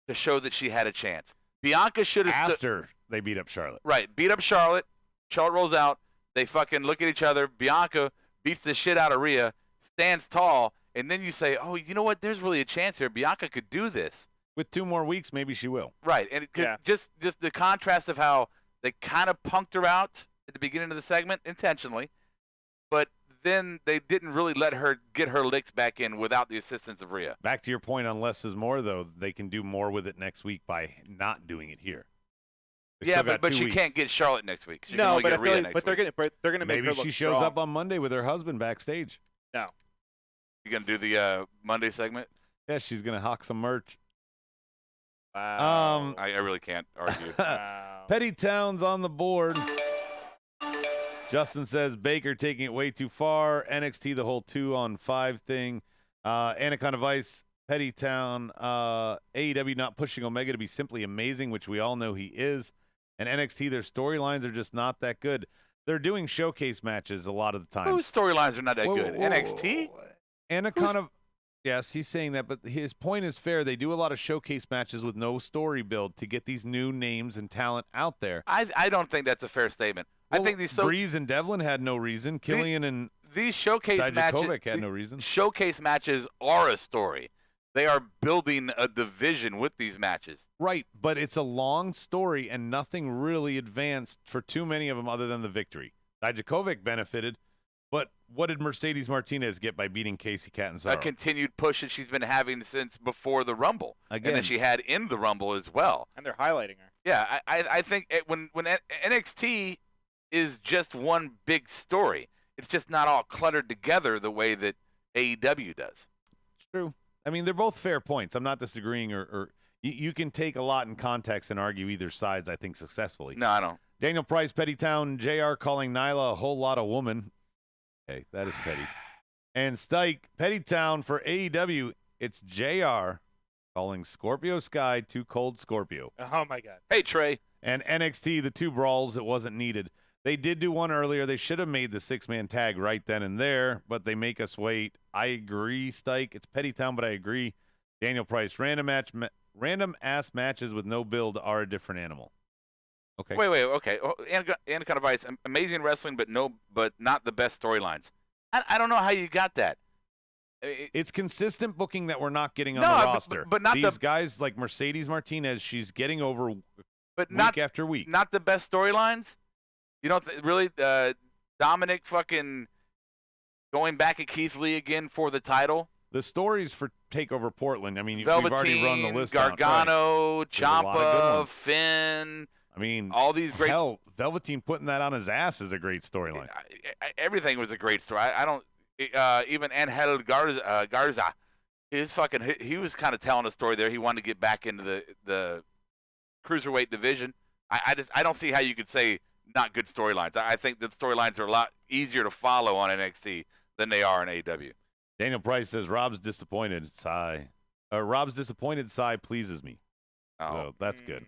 to show that she had a chance. Bianca should have After they beat up Charlotte. Right, beat up Charlotte. Charlotte rolls out. They fucking look at each other. Bianca beats the shit out of Rhea, stands tall, and then you say, oh, you know what? There's really a chance here. Bianca could do this. With 2 more weeks, maybe she will. Right, and just the contrast of how they kind of punked her out at the beginning of the segment intentionally, but then they didn't really let her get her licks back in without the assistance of Rhea. Back to your point on less is more, though. They can do more with it next week by not doing it here. They Yeah, still got but 2 she weeks. can't get Charlotte next week. She can No, only but get I Rhea feel like, next but they're week. gonna make Maybe her she look shows strong. up on Monday with her husband backstage. No. You gonna do the Monday segment? Yeah, she's gonna hawk some merch. Wow. I really can't argue. Wow. Petty Towns on the board. Justin says Baker taking it way too far. NXT the whole 2-on-5 thing. Anaconda Vice, Petty Town, AEW not pushing Omega to be simply amazing, which we all know he is. And NXT, their storylines are just not that good. They're doing showcase matches a lot of the time. Whose storylines are not that Whoa, good? whoa, NXT? Anaconda, yes, he's saying that, but his point is fair. They do a lot of showcase matches with no story build to get these new names and talent out there. I don't think that's a fair statement. I think these Breeze and Devlin had no reason. Killian and these showcase matches Dijakovic had no reason. Showcase matches are a story. They are building a division with these matches. Right, but it's a long story and nothing really advanced for too many of them other than the victory. Dijakovic benefited, But what did Mercedes Martinez get by beating Casey Catanzaro? A continued push that she's been having since before the Rumble. Again. And that she had in the Rumble as well. And they're highlighting her. Yeah, I think when NXT is just one big story, it's just not all cluttered together the way that AEW does. It's true. I mean, they're both fair points. I'm not disagreeing, or you can take a lot in context and argue either sides, I think, successfully. No, I don't. Daniel Price, Pettytown, JR calling Nyla a whole lot of woman. Okay, that is petty. And Stike, Pettytown for AEW, it's JR calling Scorpio Sky too cold Scorpio. Oh, my God. Hey, Trey. And NXT, the two brawls, it wasn't needed. They did do one earlier. They should have made the six-man tag right then and there, but they make us wait. I agree, Stike. It's Pettytown, but I agree. Daniel Price, random-ass matches with no build are a different animal. Okay. Wait, okay. Oh, Anaconda Vice, amazing wrestling, but not the best storylines. I don't know how you got that. It's consistent booking that we're not getting on No, the but- roster. but not These the- guys like Mercedes Martinez, she's getting over But week after week. Not the best storylines. You don't really Dominic fucking going back at Keith Lee again for the title. The stories for Takeover Portland, I mean, we've already run the Velveteen, list out. Right. Gargano, There's a lot of good Ciampa, ones. Finn. I mean, all these great. Hell, Velveteen putting that on his ass is a great storyline. Everything was a great story. I don't even Angel Garza. He was kind of telling a story there. He wanted to get back into the cruiserweight division. I don't see how you could say not good storylines. I think the storylines are a lot easier to follow on NXT than they are in AEW. Daniel Price says Rob's disappointed sigh. Rob's disappointed sigh pleases me. Oh. So that's good.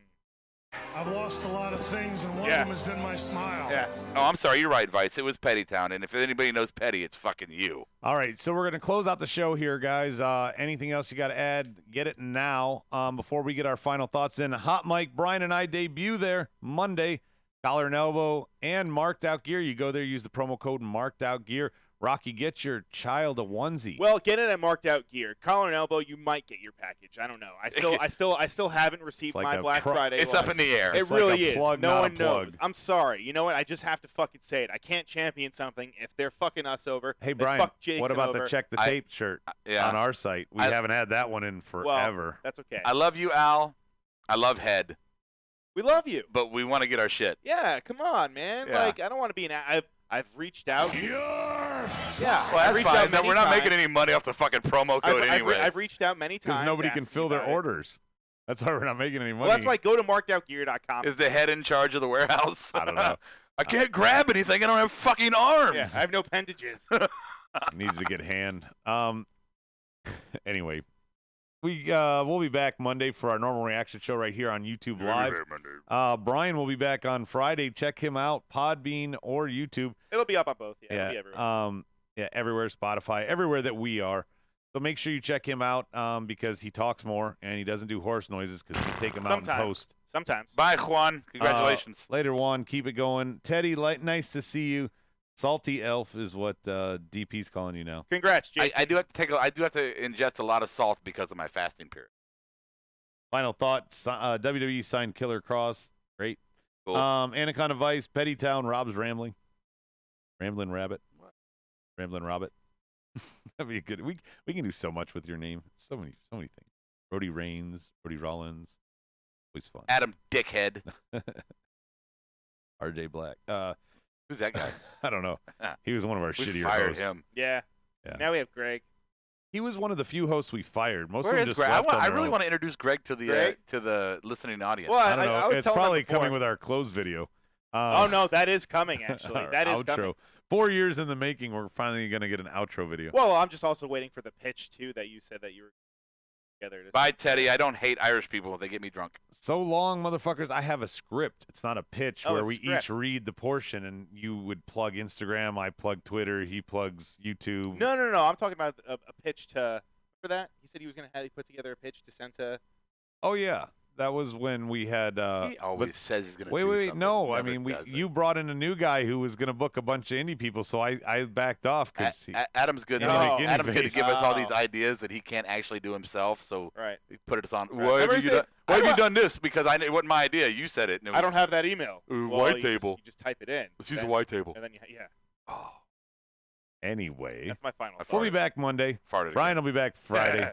I've lost a lot of things, and one Yeah. of them has been my smile. Yeah. Oh, I'm sorry. You're right, Vice. It was Pettytown, and if anybody knows Petty, it's fucking you. All right, so we're going to close out the show here, guys. Anything else you got to add, get it now before we get our final thoughts in. Hot Mike, Brian, and I debut there Monday. Collar and Elbow and Marked Out Gear. You go there, use the promo code Marked Out Gear. Rocky, get your child a onesie. Well, get it at Marked Out Gear. Collar and Elbow, you might get your package. I don't know. I still haven't received like my a Black Friday. It's up in the air. It It's like really a is. plug, No not a one plug. knows. I'm sorry. You know what? I just have to fucking say it. I can't champion something if they're fucking us over. Hey, They Brian, fuck Jason what about over. the Check the Tape shirt yeah. on our site? We haven't had that one in Well, forever. that's okay. I love you, Al. I love Head, We love you. but we want to get our shit. Yeah, come on, man. Yeah. Like, I don't want to be I've reached out. Yeah. Well, I've that's reached out fine. many We're not times. making any money off the fucking promo code anyway. I've reached out many times. Because nobody can asking fill their about it. orders. That's why we're not making any money. Well, that's why go to markedoutgear.com. Is the head in charge of the warehouse? I don't know. I can't grab anything. I don't have fucking arms. Yeah, I have no appendages. Needs to get hand. Anyway, we'll be back Monday for our normal reaction show right here on YouTube Live. Brian will be back on Friday. Check him out, Podbean or YouTube. It'll be up on both. Yeah, it'll be everywhere. Everywhere, Spotify, everywhere that we are. So make sure you check him out because he talks more and he doesn't do horse noises because we take him out and post. Sometimes. Bye, Juan. Congratulations. Later, Juan. Keep it going. Teddy, nice to see you. Salty Elf is what DP's calling you now. Congrats, Jason. I do have to I do have to ingest a lot of salt because of my fasting period. Final thought: WWE signed Killer Cross. Great. Cool. Anaconda Vice, Pettytown, Rob's Rambling Rabbit. What? Rambling Rabbit. That'd be good. We can do so much with your name. So many things. Brody Reigns, Brody Rollins. Always fun. Adam Dickhead. RJ Black. Who's that guy? I don't know. He was one of our We shittier fired hosts. him. Yeah. Now we have Greg. He was one of the few hosts we fired. Most Where of them is just Greg? left on I their really own. want to introduce Greg to the listening audience. Well, I don't know. I was It's telling them probably before. coming with our close video. Oh, no, that is coming, actually. our That is outro. coming. 4 years in the making. We're finally going to get an outro video. Well, I'm just also waiting for the pitch, too, that you said that you were together. Bye, Teddy. I don't hate Irish people. They get me drunk. So long, motherfuckers. I have a script. It's not a pitch Oh, where a we script. each read the portion and you would plug Instagram, I plug Twitter, he plugs YouTube. No. I'm talking about a pitch to. Remember that? He said he was going to put together a pitch to send to. Oh, yeah. That was when we had. He always says he's going to Wait. do something. No, I Never mean, does it. you brought in a new guy who was going to book a bunch of indie people, so I backed off because Adam's good. He didn't make any Adam's good to face. give us all Oh. these ideas that he can't actually do himself. So Right. he put us on. Right. Why Remember have he you said, why have "I you done this? Because it wasn't my idea. You said it. And it I don't was, have that email. White Well, table. You just type it in. Let's use a Okay? white table. And then, yeah. Oh. Anyway, That's my final. we'll be back Monday. Farted Brian will be back Friday.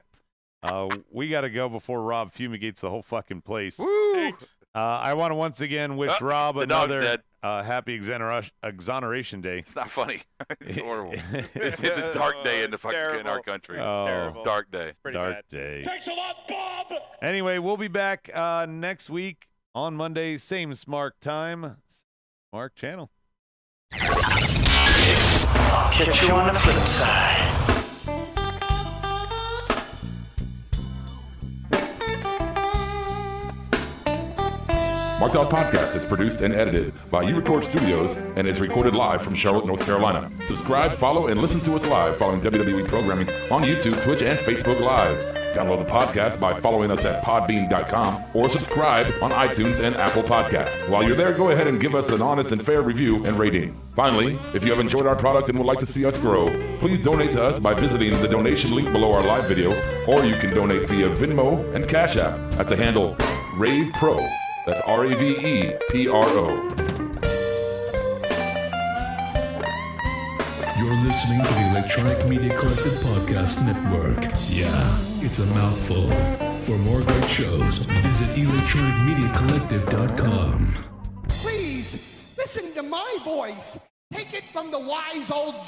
We got to go before Rob fumigates the whole fucking place. Woo! I want to once again wish Rob the dog's another dead. Happy Exoneration Day. It's not funny. It's horrible. It's a dark day in the fucking in our country. It's Oh. terrible. Dark day. It's pretty Dark bad. day. Thanks a lot, Bob. Anyway, we'll be back next week on Monday, same Smart time, Smart channel. Catch you on the flip side. Markedout Podcast is produced and edited by U-Record Studios and is recorded live from Charlotte, North Carolina. Subscribe, follow, and listen to us live following WWE programming on YouTube, Twitch, and Facebook Live. Download the podcast by following us at podbean.com or subscribe on iTunes and Apple Podcasts. While you're there, go ahead and give us an honest and fair review and rating. Finally, if you have enjoyed our product and would like to see us grow, please donate to us by visiting the donation link below our live video, or you can donate via Venmo and Cash App at the handle Ravepro. That's Ravepro. You're listening to the Electronic Media Collective Podcast Network. Yeah, it's a mouthful. For more great shows, visit electronicmediacollective.com. Please, listen to my voice. Take it from the wise old